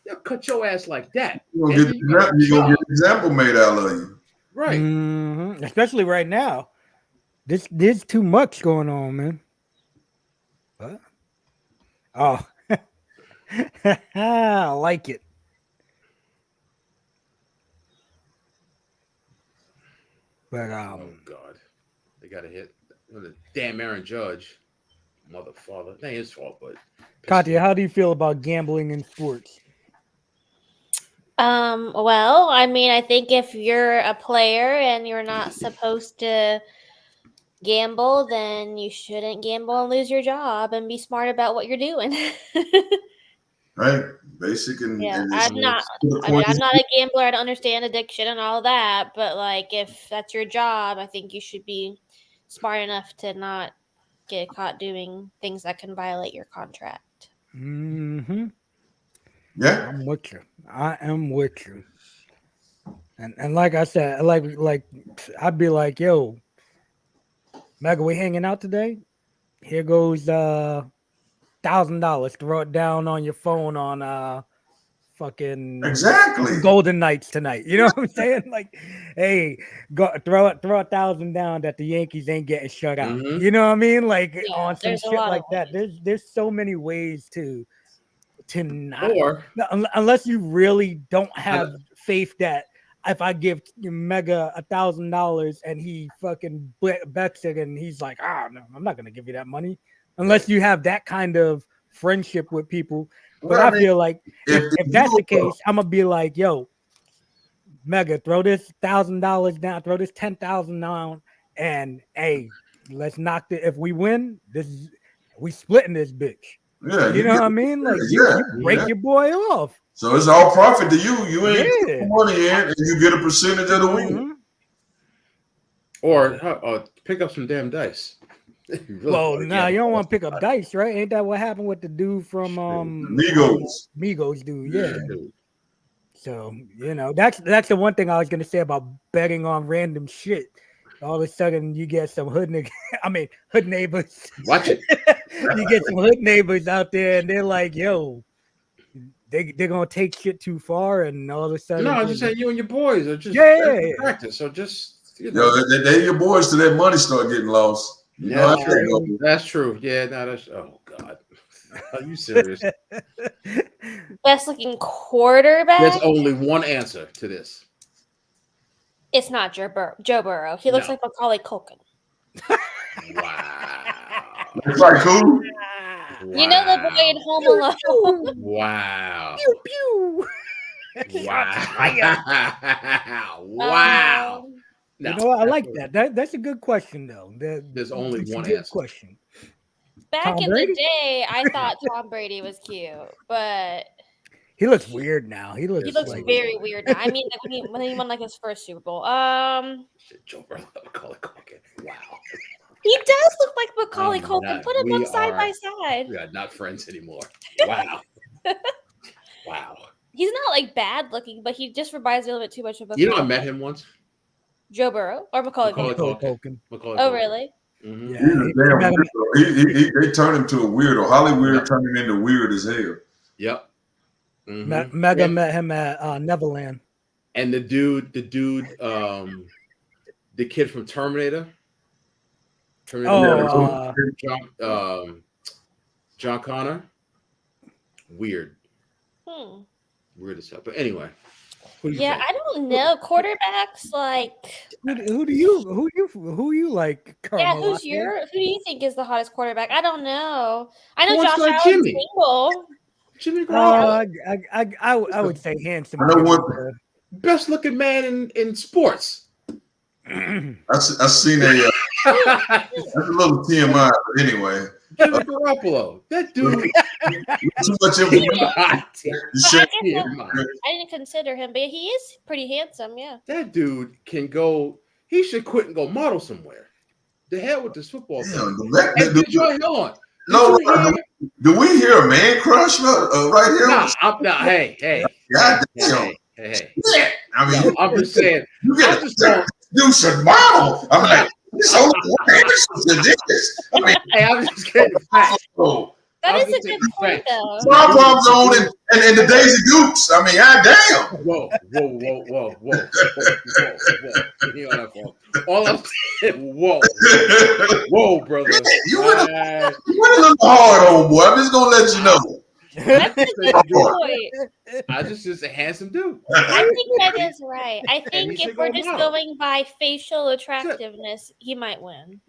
they'll cut your ass like that. You're gonna get an example made out of you, right? Mm-hmm. Especially right now. There's too much going on, man. What? Oh. I like it. But oh God, they got to hit the damn Aaron Judge, motherfucker. It ain't his fault, but Katya, how do you feel about gambling in sports? Well, I mean, I think if you're a player and you're not supposed to gamble, then you shouldn't gamble and lose your job and be smart about what you're doing. right? Basic and yeah, and I'm not a gambler. I don't understand addiction and all that, but like if that's your job, I think you should be smart enough to not get caught doing things that can violate your contract. Mm-hmm. Yeah, I'm with you. I am with you. And like I said, like I'd be like, yo, Mega, we hanging out today? Here goes $1,000. Throw it down on your phone on fucking exactly Golden Knights tonight. You know what I'm saying? Like, hey, go throw $1,000 down that the Yankees ain't getting shut out. Mm-hmm. You know what I mean? Like on some there's shit like that. There's so many ways to not, or unless you really don't have faith that if I give Mega $1,000 and he fucking bets it and he's like, no, I'm not gonna give you that money, unless you have that kind of friendship with people. But I feel like if that's the case, I'm gonna be like, yo, Mega, throw this $1,000 down, throw this 10,000 down, and hey, let's knock it. If we win, we splitting this bitch. Yeah, you know what I mean? Like you break your boy off. So it's all profit to you. You ain't put money in, and you get a percentage of the win. Or pick up some damn dice. Well, now you don't want to pick up dice, right? Ain't that what happened with the dude from Migos dude? Yeah. So that's the one thing I was gonna say about betting on random shit. All of a sudden, you get some hood neighbors. Watch it. You get some hood neighbors out there, and they're like, "Yo, they're gonna take shit too far," and all of a sudden, no, I'm just saying you and your boys are just practice. So just they your boys till that money start getting lost. That's true. Yeah, that's oh God. Are you serious? Best looking quarterback. There's only one answer to this. It's not Joe Burrow. He looks like Macaulay Culkin. Wow. It's like who? You know the boy in Home Alone. Wow. Pew pew. Wow. Wow. You know what? I like that. That's a good question though. There's only it's a one good answer. question. Back Tom in Brady? the day, I thought Tom Brady was cute, but He looks weird now. He looks he looks like very weird now. I mean, like when he won like his first Super Bowl. Joe Burrow, Macaulay Culkin. Wow. He does look like Macaulay Culkin. not- Put him we up side by are- side. We are not friends anymore. Wow. Wow. He's not like bad looking, but he just reminds me a little bit too much of You know, I Macaulay met him once. Joe Burrow or Macaulay Macaulay Culkin. Culkin. Macaulay Oh, Culkin. really? Mhm. Yeah. He's a damn weirdo. They turned him to a weirdo. Hollywood turned him into weird as hell. Yep. Mhm. Mega And- met him at Neverland. And the dude, the kid from Terminator. Oh, John Connor. Weird Hmm. as hell. But anyway. Who do you Yeah, think? I don't know. Quarterbacks, like, who do you like? yeah, Carmela? who do you think is the hottest quarterback? I don't know. I know Who wants Josh to like Allen's Jimmy? single. Jimmy Garoppolo. I would say handsome. I know what- Best looking man in sports. I seen a that's a little TMI, but anyway. Jimmy Garoppolo. That dude. Too much information. I TMI. didn't consider him, but he is pretty handsome. Yeah. That dude can go. He should quit and go model somewhere. The hell with this football thing. And did you hold on? No, do we hear a man crush right here? Nah, I'm not. Hey. God damn. Hey. Yeah. I mean, No, I'm just saying. you get to do some model. I'm like, so this. I mean, Hey, I'm just getting facts. That I'm is a just good saying point, facts. though. Pom Pom's on and the Daisy Dukes. I mean, god damn. Whoa. You know that phone. All I'm saying, whoa, brother. You went a little hard, old boy. I'm just gonna let you know. That's a good point. I just a handsome dude. I think that is right. I he think should if we're go just model. going by facial attractiveness, he might win.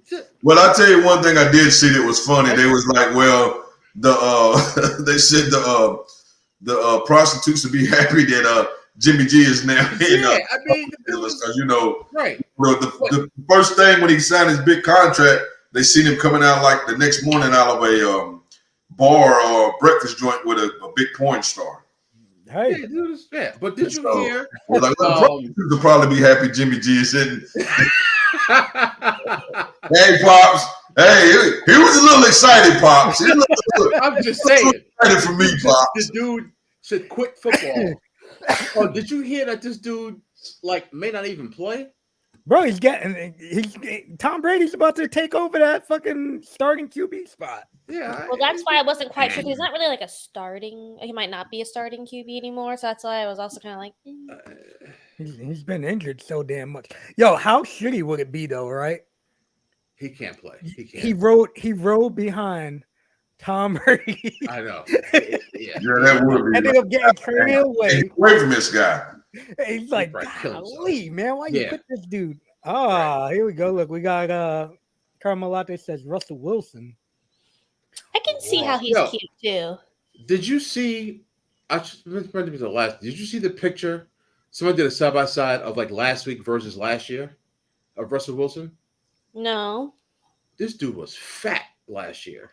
Well, I'll tell you one thing I did see that was funny. They was like, well, they said the prostitutes would be happy that Jimmy G is now in. Yeah, I mean, because you know, right. The first thing when he signed his big contract, they seen him coming out like the next morning out of a bar or breakfast joint with a big porn star. Hey, Yeah, but did you hear? Like, prostitutes will probably be happy Jimmy G is sitting. Hey, Pops. Hey, he was a little excited, Pops. I'm just saying. Excited for me, Pops. The dude should quit football. Oh, did you hear that this dude may not even play? bro, Tom Brady's about to take over that fucking starting QB spot. Yeah. Well, that's why I wasn't quite sure. He's not really like a starting. He might not be a starting QB anymore. So that's why I was also kind of like. He's been injured so damn much. Yo, how shitty would it be though, right? He can't play. He can't. He rode behind Tom Brady. I know. Yeah, that would be. Ended up getting traded away from this guy. He's like, golly, man, why you put this dude? Here we go. Look, we got Carmelate says Russell Wilson. I can see how he's cute too. Did you see? Did you see the picture? Someone did a side by side of last week versus last year of Russell Wilson. No. This dude was fat last year.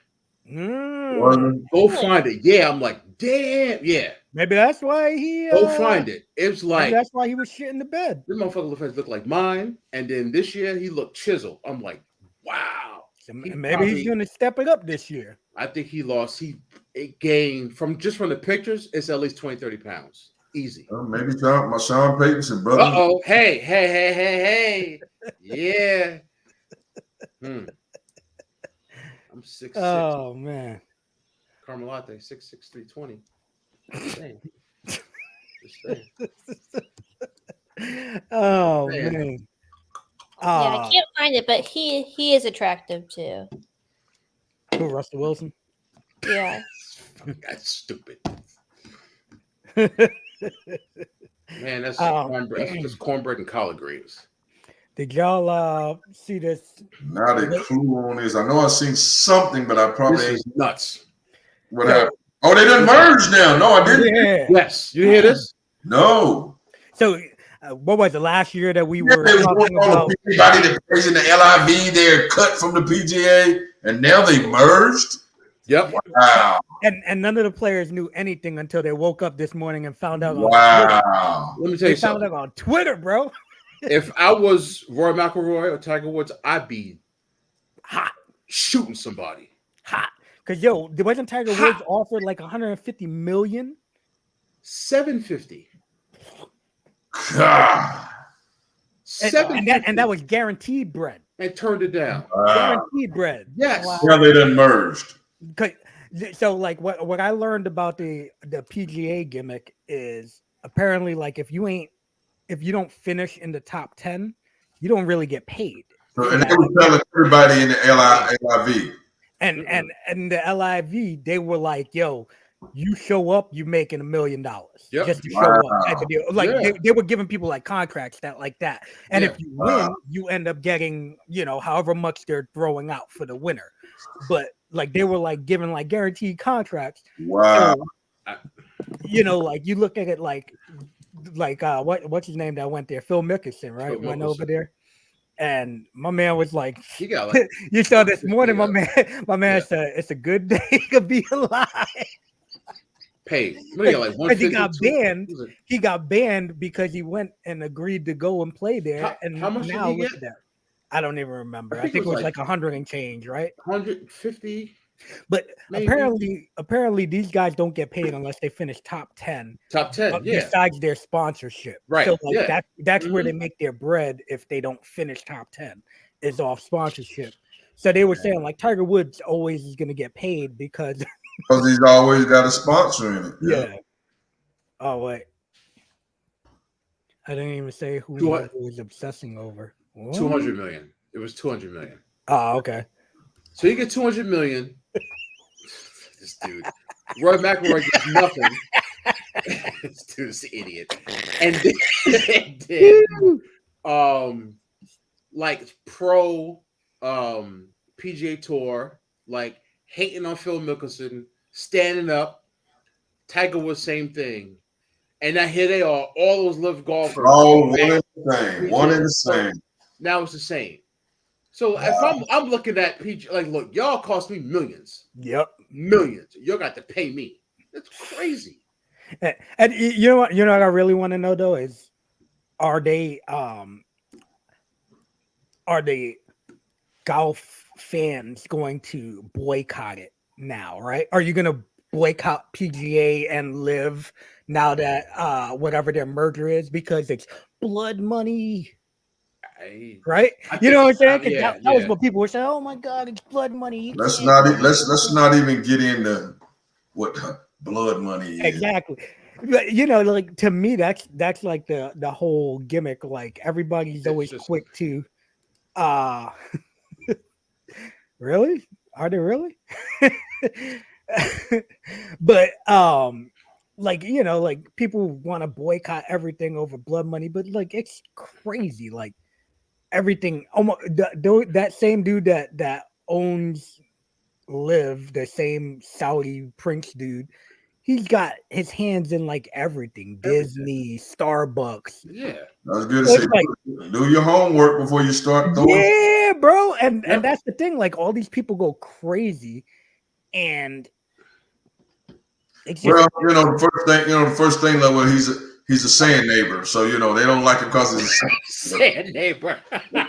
Go find it. Yeah, I'm like, damn. Yeah. Maybe that's why he. Go find it. It was like that's why he was shit in the bed. This motherfucker looked like mine, and then this year he looked chiseled. I'm like, wow. Maybe he's going to step it up this year. I think he lost. He gained from the pictures. It's at least 20, 30 pounds. Easy. Maybe my Sean Payton's and brother. Uh-oh. Hey. Yeah. I'm 6'6". Oh, man. Carmelate, 6'6", 320. Just saying. Oh, man. Yeah, I can't find it, but he is attractive too. Who, Russell Wilson? Yeah. That's stupid. Man, that's just cornbread and collard greens. Did y'all see this? Not a clue on this. I know I've seen something, but I probably This ain't. is nuts. What happened? Oh, they done merged now. No, I didn't. Yeah. Yes, you hear this? No. So, what was it last year that we Yeah, were they was talking going about? on everybody that plays in the LIV. They're cut from the PGA, and now they merged. Yep. Wow. And none of the players knew anything until they woke up this morning and found out. Wow. Let me tell They you found something. out on Twitter, bro. If I was Roy McIlroy or Tiger Woods, I'd be Hot, shooting somebody. hot. Because wasn't Tiger Hot. Woods offered like 150 million? 750. God. And that was guaranteed bread. And turned it down. Wow. Guaranteed bread. Yes. Now they done merged. So like what I learned about the PGA gimmick is apparently like if you don't finish in the top 10, you don't really get paid. So, and they were telling everybody in the LIV. And the LIV, they were like, yo, you show up, you're making $1 million just to show up type of deal. Like they were giving people like contracts like that. And if you win, you end up getting, however much they're throwing out for the winner. But like they were like giving like guaranteed contracts. Wow. So, like you look at it like what's his name that went there? Phil Mickelson, right? Phil Went Mickelson. over there. And my man was like, You got like you saw this morning, my man said it's a good day to be alive. paid. He got banned. He got banned because he went and agreed to go and play there. How much now did he look get? at that. I don't even remember. I think it was like 100 and change, right? 150. But maybe. apparently these guys don't get paid unless they finish top 10. Top 10, yeah. Besides their sponsorship. Right. So like that's where they make their bread if they don't finish top 10 is off sponsorship. So they were saying like Tiger Woods always is gonna get paid because he's always got a sponsor in it. Yeah. Oh wait. I didn't even say who he was obsessing over. What? 200 million. It was 200 million. Oh, okay. So you get 200 million. This dude, Roy McIlroy gets nothing. This dude's an idiot. And then, like pro PGA Tour, like hating on Phil Mickelson, standing up. Tiger Woods, same thing. And now here they are, all those live golfers. Oh, one and the same. One and the same. Now it's the same. So if I'm looking at PG, like, look, y'all cost me millions. Yep. Millions. You got to pay me. That's crazy. And you know what I really want to know though is are they golf fans going to boycott it now, right? Are you gonna boycott PGA and Live now that whatever their merger is because it's blood money? Right? You know what I'm saying? That was what people were saying. Oh my God, it's blood money. Let's not even get into what blood money is. Exactly. But like to me, that's like the whole gimmick. Like everybody's always quick to really? Are they really? But like like people want to boycott everything over blood money, but like it's crazy. Like everything almost that same dude that owns Live, the same Saudi prince dude, he's got his hands in like everything. Disney, Starbucks. Yeah, I was good to say, like, do your homework before you start throwing. Yeah, bro, and that's the thing. Like all these people go crazy, and it's just, the first thing like, well, he's a sand neighbor, so they don't like it because he's a sand neighbor. All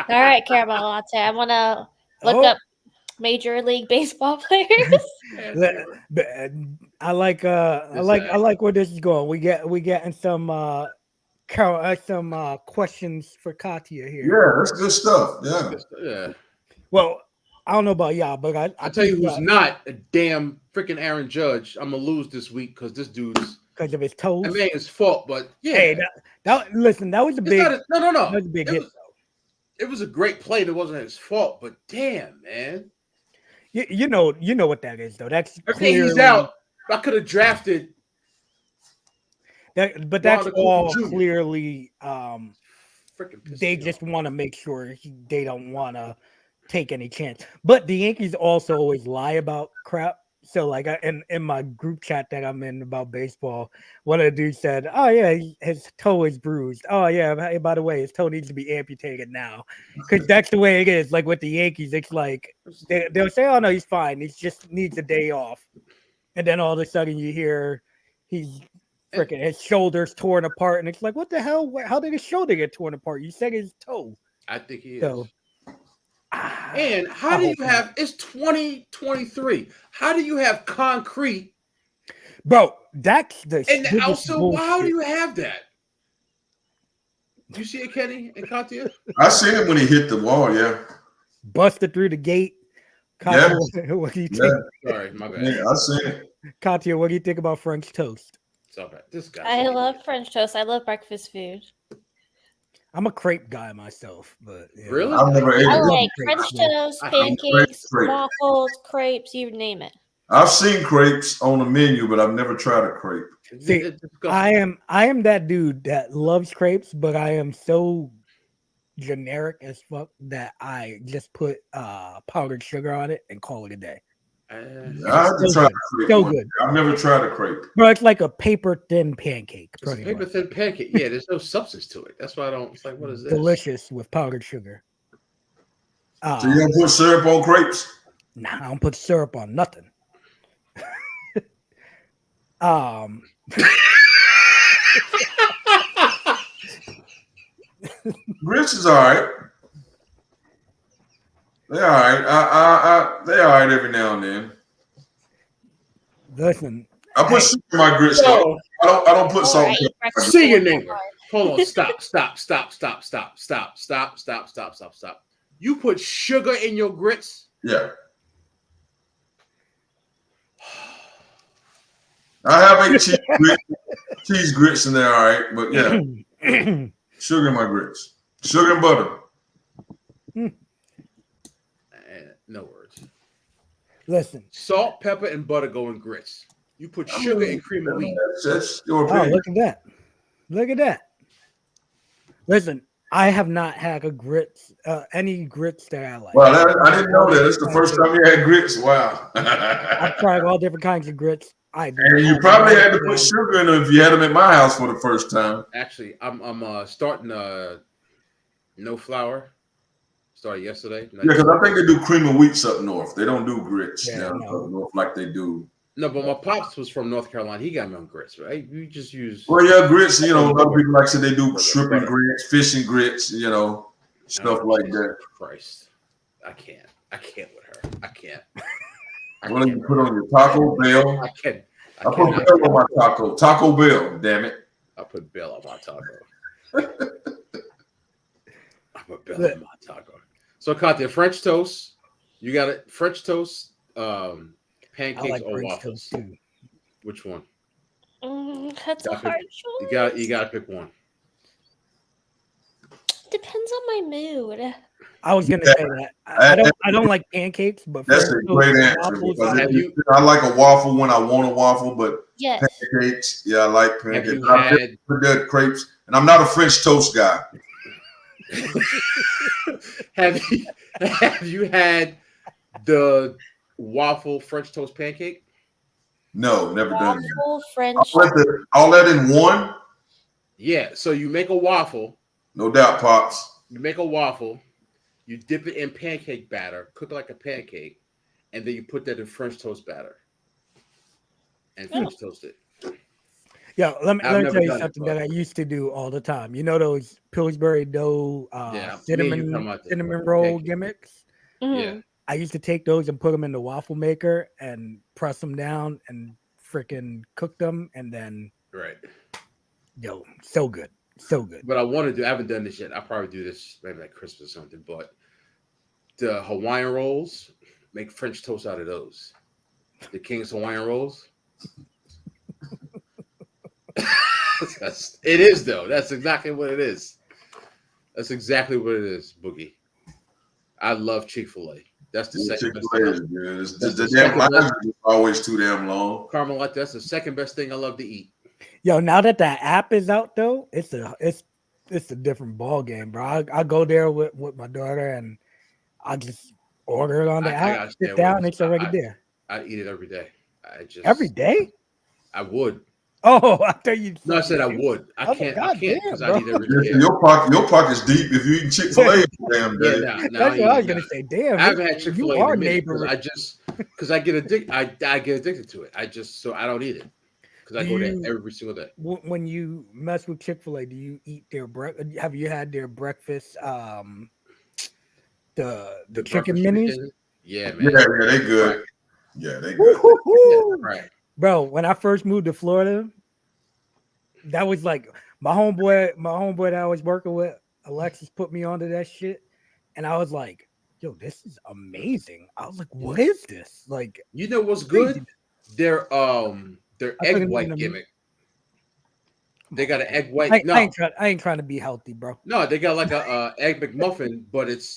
right, caramel latte. I want to look up Major League Baseball players. I like where this is going. We getting some questions for Katya here. Yeah, that's good stuff. Yeah. Well, I don't know about y'all, but I'll tell you who's not a damn freaking Aaron Judge. I'm gonna lose this week because this dude's because of his toes. I mean, his fault, but yeah. Hey, listen, that was a big no. That was a big hit. It was a great play. That wasn't his fault, but damn, man. You know what that is, though. That's okay. He's out. I could have drafted. But that's all clearly freaking pisses they me just off. want to make sure they don't want to take any chance. But the Yankees also always lie about crap. So like in my group chat that I'm in about baseball, one of the dudes said, "Oh yeah, his toe is bruised. Oh yeah, hey, by the way, his toe needs to be amputated now," because that's the way it is. Like with the Yankees, it's like they'll say, "Oh no, he's fine. He just needs a day off," and then all of a sudden you hear he's freaking his shoulders torn apart, and it's like, what the hell? How did his shoulder get torn apart? You said his toe. I think he is. So, and how do you have? It's 2023. How do you have concrete? Bro, that's the And biggest also, bullshit. how do you have that? You see it, Kenny and Katia? I seen it when he hit the wall. Yeah, Busted through the gate. Katia, what do you think? Sorry, my bad. Yeah, I seen it. Katia, what do you think about French toast? So bad. This guy. I love French toast. I love breakfast food. I'm a crepe guy myself, but yeah. Really? I've never ate I it. like French toast, I hate pancakes, crepe. waffles, crepes, you name it. I've seen crepes on the menu, but I've never tried a crepe. See, I am that dude that loves crepes, but I am so generic as fuck that I just put powdered sugar on it and call it a day. I have to try a crepe. So one good. day. I've never tried a crepe. Bro, it's like a paper thin pancake. It's a Pretty paper much. thin pancake. Yeah, there's no substance to it. That's why I don't. It's like, what is this? Delicious with powdered sugar. So you don't put syrup on crepes? Nah, I don't put syrup on nothing. Grits is all right. They're all right. They're all right every now and then. Listen, I put sugar in my grits though. I don't put salt. Alright, in breakfast See your food. neighbor. Hold on. Stop. You put sugar in your grits? Yeah. I have a cheese grits in there, all right, but yeah, sugar in my grits, sugar and butter. No words. listen. Salt, pepper, and butter go in grits. You put sugar and cream of wheat. That's your Oh, opinion. look at that. Look at that. Listen, I have not had any grits that I like. Well, I didn't know that. That's the first time you had grits. Wow. I've tried all different kinds of grits. And you probably had to put sugar in them if you had them at my house for the first time. Actually, I'm starting no flour. Started yesterday. Yeah, because I think they do cream of wheats up north. They don't do grits down no. up north like they do. No, but my pops was from North Carolina. He got me on grits, right? We just use. Well, yeah, grits. You know, a lot of people like say they do shrimp and grits, fish and grits. You know, stuff like that. Christ, I can't with her. I can't. What do you put on your Taco Bell? I can't. I put Bell on my taco. Taco Bell, damn it. I put Bell on my taco. I put Bell on my taco. So, Katya, French toast. You got it. French toast, pancakes like or French waffles. toast too. Which one? That's a hard choice. You got to pick one. Depends on my mood. I was gonna say that. I don't like pancakes, but That's a great answer. waffles, Because I like a waffle when I want a waffle, but Yes. pancakes, yeah, I like pancakes. you I've had- never good crepes, and I'm not a French toast guy. Have you had the waffle French toast pancake? No, never done that. Waffle French. All that in one? Yeah. So you make a waffle. No doubt, Pops. You make a waffle. You dip it in pancake batter, cook it like a pancake, and then you put that in French toast batter and French toast it. Yo, let me I've tell you never done it, something but- that I used to do all the time. You know those Pillsbury dough Yeah, me and you talking cinnamon about the cinnamon roll pancake. gimmicks? Mhm. Yeah. I used to take those and put them in the waffle maker and press them down and freaking cook them, and then Right. yo, so good, so good. But I want to do. I haven't done this yet. I'll probably do this maybe like Christmas or something. But the Hawaiian rolls, make French toast out of those. The King's Hawaiian rolls. It is though. That's exactly what it is. That's exactly what it is, Boogie. I love Chick-fil-A. That's the second best Chick-fil-A thing. is good. It's That's the the damn second lines best. are just always too damn long. Carmelite, that's the second best thing I love to eat. Yo, now that that app is out though, it's it's a different ball game, bro. I go there with my daughter and I just order it on the app, sit down, and it's already there. I eat it every day. Every day? I would. Oh, I thought you. No, I said I would. I can't because I eat every day. Your pocket's deep if you eat Chick-fil-A. Damn, yeah, that's what I was gonna say. Damn, I haven't had Chick-fil-A in a minute minute because I get addicted. I get addicted to it. I don't eat it because I go there every single day. When you mess with Chick-fil-A, do you eat their breakfast? Have you had their breakfast? The chicken minis. Chicken? Yeah, man. Yeah, they good. Right. Yeah, they good. Yeah, right. Bro, when I first moved to Florida, that was like my homeboy that I was working with, Alexis, put me onto that shit. And I was like, yo, this is amazing. I was like, what is this? Like, you know what's good? Their egg white gimmick. They got an egg white. I ain't trying to be healthy, bro. No, they got like a egg McMuffin, but it's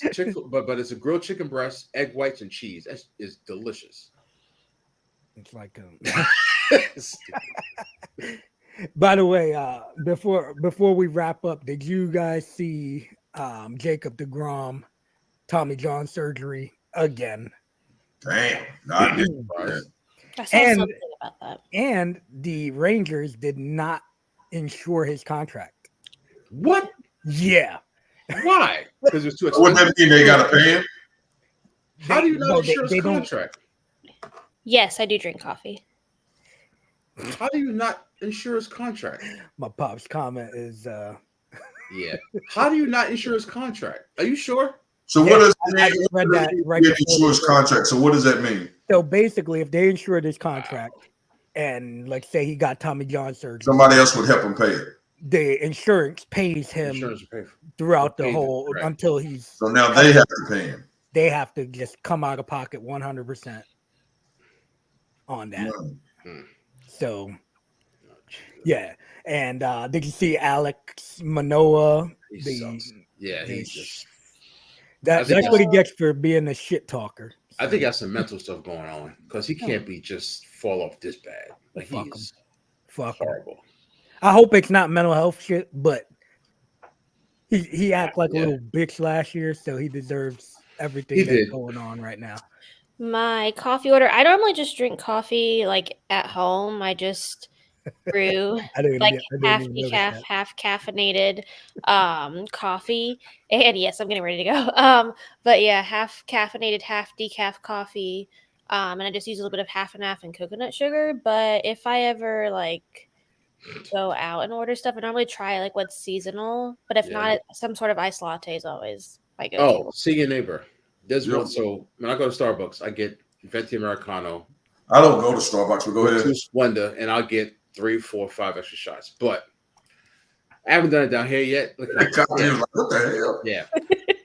but it's a grilled chicken breast, egg whites, and cheese. It's delicious. It's like By the way, before we wrap up, did you guys see Jacob deGrom, Tommy John surgery again? Damn, I didn't. I saw something about that. And the Rangers did not insure his contract. What? Yeah. Why? Because it's too expensive. What that mean? They gotta pay him? How do you not insure his contract? Yes, I do drink coffee. How do you not insure his contract? My pop's comment is yeah. How do you not insure his contract? Are you sure? So what does insure his contract? So what does that mean? So basically, if they insured his contract, and like say he got Tommy John surgery, somebody else would help him pay it. The insurance pays him throughout the whole until he's. So now they have to pay him. They have to just come out of pocket 100% on that. Mm. So, yeah. And did you see Alex Manoah? He's just. That's what he gets for being a shit talker. So. I think that's some mental stuff going on because he can't be just fall off this bad. Like he's horrible. I hope it's not mental health shit, but he acted like a little bitch last year, so he deserves everything that's going on right now. My coffee order. I normally just drink coffee like at home. I just brew like half decaf, half caffeinated coffee. And yes, I'm getting ready to go. But yeah, half caffeinated, half decaf coffee. And I just use a little bit of half and half and coconut sugar. But if I ever like go out and order stuff, I normally try like what's seasonal. But if not, some sort of iced latte is always my go-to. Oh, see your neighbor. There's one. So when I go to Starbucks, I get venti americano. I don't go to Starbucks, but go ahead. 2 Splenda, and I'll get 3, 4, 5 extra shots. But I haven't done it down here yet. Like, what the hell? Yeah,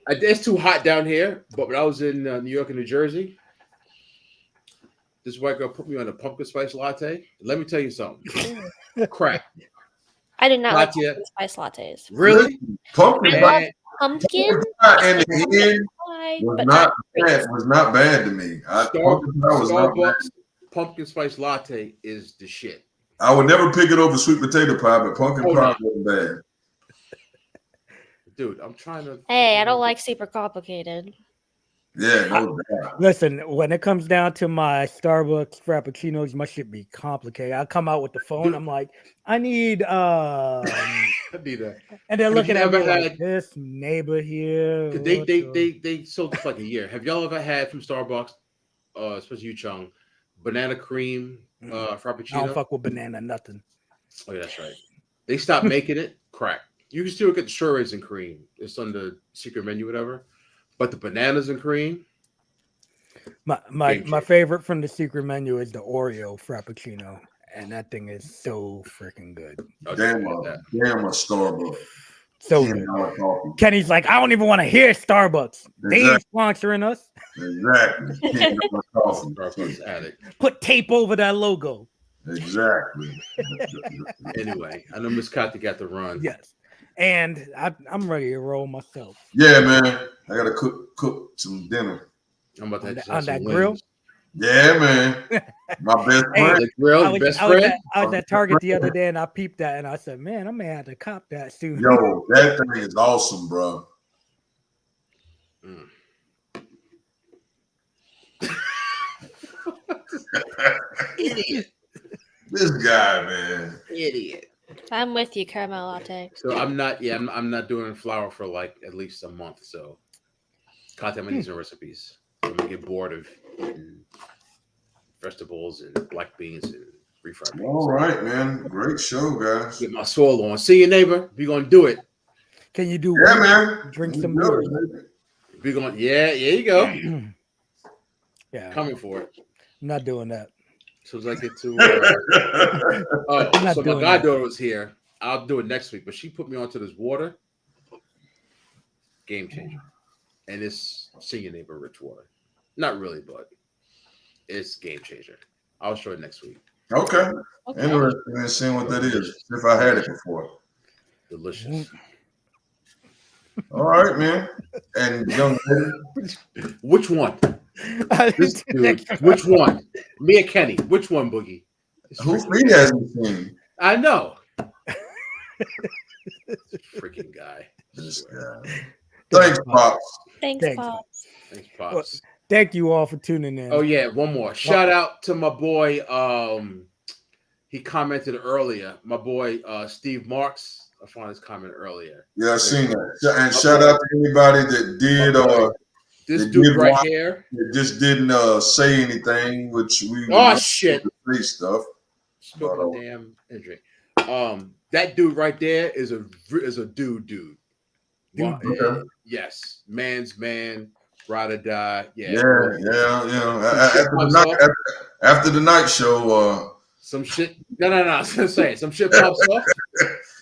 it's too hot down here. But when I was in New York and New Jersey, this white girl put me on a pumpkin spice latte. Let me tell you something. Crack. I did not like pumpkin spice lattes. Really? Pumpkin? Pumpkin? And the end was not bad to me. Starbucks pumpkin spice latte is the shit. I would never pick it over sweet potato pie, but pumpkin pie wasn't bad. Dude, I'm trying to. Hey, I don't like super complicated. Yeah, no doubt. Listen, when it comes down to my Starbucks frappuccinos, my shit be complicated. I come out with the phone. I'm like, I need I need that. And they're looking at me like this neighbor here. They sold this like a year. Have y'all ever had from Starbucks, especially you, Chung, banana cream frappuccino? I don't fuck with banana nothing. Oh, yeah, that's right. They stopped making it. Crack. You can still get the strawberries and cream. It's on the secret menu, whatever. But the bananas and cream. My favorite from the secret menu is the Oreo frappuccino, and that thing is so freaking good. Damn a Starbucks. So good. Kenny's like, I don't even want to hear Starbucks. They ain't sponsoring us. Exactly. Put tape over that logo. Exactly. Anyway, I know Miss Kati got to run. Yes. And I'm ready to roll myself. Yeah, man. I gotta cook some dinner. I'm about to on that grill. Yeah, man. My best friend. The grill, your best friend. I was at Target the other day and I peeped that and I said, man, I may have to cop that soon. Yo, that thing is awesome, bro. Idiot. This guy, man. Idiot. I'm with you, caramel latte. So I'm not doing flour for like at least a month. So content menus and recipes. I'm gonna get bored of eating vegetables and black beans and refried beans. All right, man. Great show, guys. Get my soul on. See you, neighbor. We're gonna do it. Can you do Yeah, man. drink some beer? We're gonna there you go. Yeah. Coming for it. I'm not doing that. So as I get to not so my doing goddaughter was here. I'll do it next week, but she put me onto this water. Game changer. And it's senior neighbor rich water. Not really, but it's game changer. I'll show it next week. Okay. Interesting in seeing what that is. If I had it before. Delicious. All right, man. And young lady. Which one? This dude, which one? Me or Kenny? Which one, Boogie? Who he hasn't seen? I know. Freaking guy. This guy. Thanks, Pops. Thanks, Pops. Thanks, Pops. Thank you all for tuning in. Oh yeah, one more. Shout out to my boy. He commented earlier. My boy Steve Marks. I found his comment earlier. Yeah, I seen that. And shout out to anybody that did this dude right here. Just didn't say anything, which we shit. Say stuff. Spoke a damn injury. That dude right there is a dude. Okay. Yes, man's man, ride or die. Yeah. After the night show, some shit. No. I was gonna say some shit pops up.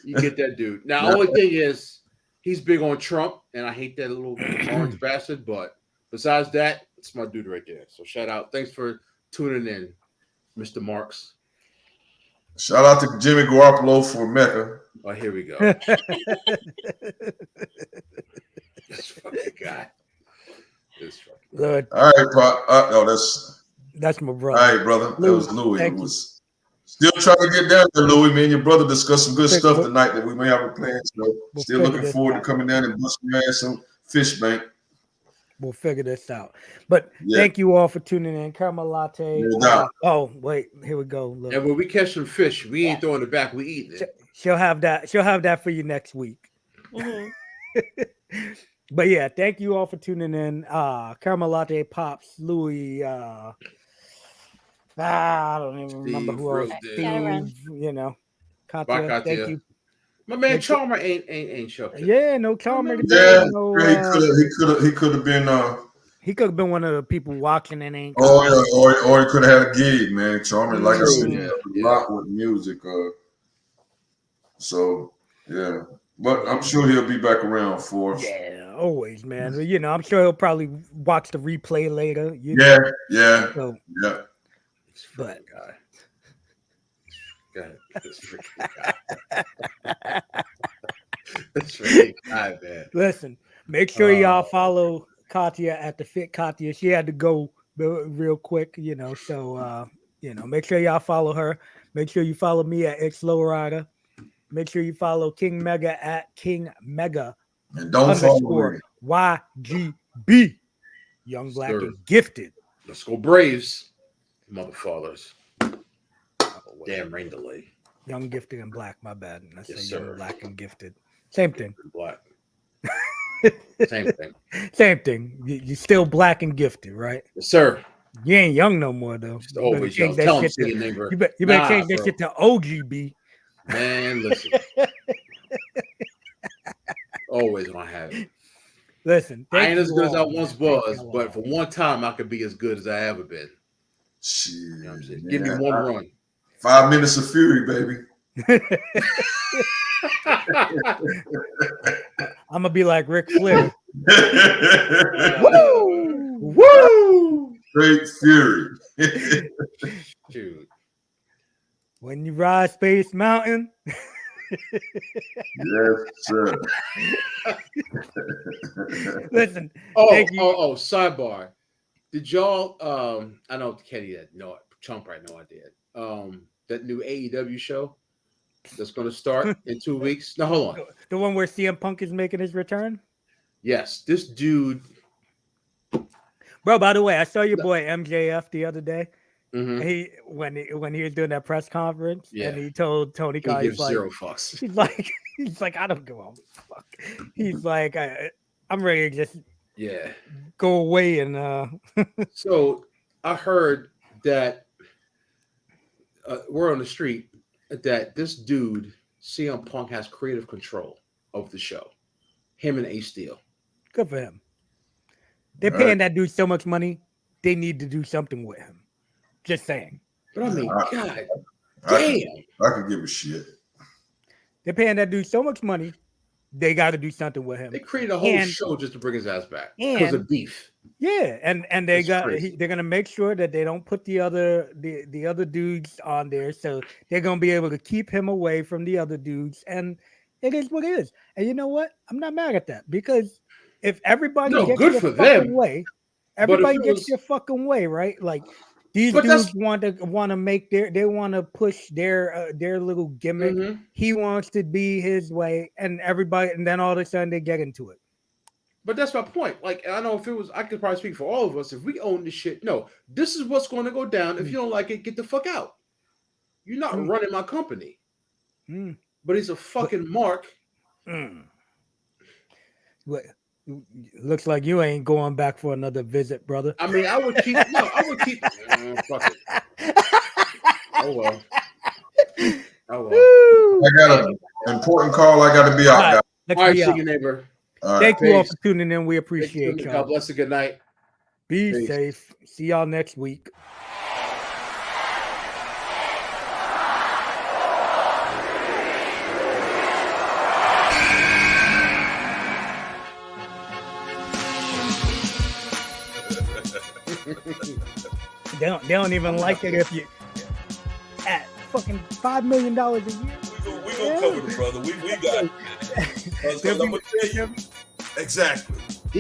You get that dude. Now, only thing is, he's big on Trump, and I hate that little orange bastard. But besides that, it's my dude right there. So shout out. Thanks for tuning in, Mr. Marks. Shout out to Jimmy Garoppolo for Mecca. Oh, here we go. This fucking guy. Lord. All right, Pop. That's my brother. All right, brother. Louis, that was Louis. It was still trying to get down there, Louis. Me and your brother discussed some good stuff tonight that we may have a plan. So still looking forward to coming down and busting your ass some fish bank. We'll figure this out. But thank you all for tuning in. Caramel latte. Oh, wait, here we go. Look. And when we catch some fish, we ain't throwing it back. We eating it. She'll have that. She'll have that for you next week. Mm-hmm. But yeah, thank you all for tuning in. Caramel latte, Pops, Louis. I don't even remember who else. Steve, Katya, thank you. My man Chalmer ain't show. Yeah, no Chalmer. Yeah, he could have been. He could have been one of the people watching and ain't. Or he could have had a gig, man. Chalmer, like I said, a lot with music. So yeah, but I'm sure he'll be back around for us. Yeah, always, man. I'm sure he'll probably watch the replay later. Yeah. So, yeah. But guy. God, this freaking guy. This freaking guy, man. Listen, make sure y'all follow Katya at the Fit Katya. She had to go real quick, So make sure y'all follow her. Make sure you follow me at X Lowrider. Make sure you follow King Mega at King Mega. And don't follow YGB. Young, Black, and Gifted. Let's go Braves, motherfathers. Damn rain delay. Young, Gifted, and Black. My bad. I say sir. Young, Black, and Gifted. Same thing. Black. Same thing. Same thing. You still black and gifted, right? Yes, sir. You ain't young no more, though. Always young. Tell him you better change that shit to OGB. Man, listen. Always gonna have it. Listen, I ain't as good as I once was, but for one time I could be as good as I ever been. Shit, you know what I'm saying? Give me one run. 5 minutes of fury, baby. I'm gonna be like Ric Flair. Woo! Woo! Straight fury. Dude. When you ride Space Mountain. Yes, sir. Listen. Oh, sidebar. Did y'all? I know Kenny had no, Chunk right no idea. That new AEW show that's going to start in 2 weeks. No, hold on. The one where CM Punk is making his return. Yes, this dude. Bro, by the way, I saw your boy MJF the other day. Mm-hmm. He when he was doing that press conference, and he told Tony He Khan, gives zero fucks. He's like, I don't give a fuck. He's like, I'm ready to just go away and. So I heard that word on the street that this dude CM Punk has creative control of the show. Him and Ace Steel. Good for him. They're paying that dude so much money. They need to do something with him. Just saying. But I mean, God damn. I could give a shit. They're paying that dude so much money. They got to do something with him. They created a whole show just to bring his ass back because of beef. Yeah, and they're gonna make sure that they don't put the other dudes on there, so they're gonna be able to keep him away from the other dudes. And it is what it is. And you know what? I'm not mad at that, because if everybody gets their fucking way, everybody gets their fucking way, right? Like these dudes want to make they want to push their little gimmick. Mm-hmm. He wants to be his way, and then all of a sudden they get into it. But that's my point. Like, I know if it was, I could probably speak for all of us. If we own this shit, no, this is what's going to go down. If you don't like it, get the fuck out. You're not running my company. But he's a fucking mark. What? Looks like you ain't going back for another visit, brother. I mean, I would keep. Fuck it. Oh well. I got an important call. I got to be out, guys. All right, see you, neighbor. Thank you all for tuning in. We appreciate y'all. God bless you. Good night. Be safe. See y'all next week. They don't even like it if you at fucking $5 million a year. We gonna cover the brother. We got it. I'm gonna tell you exactly.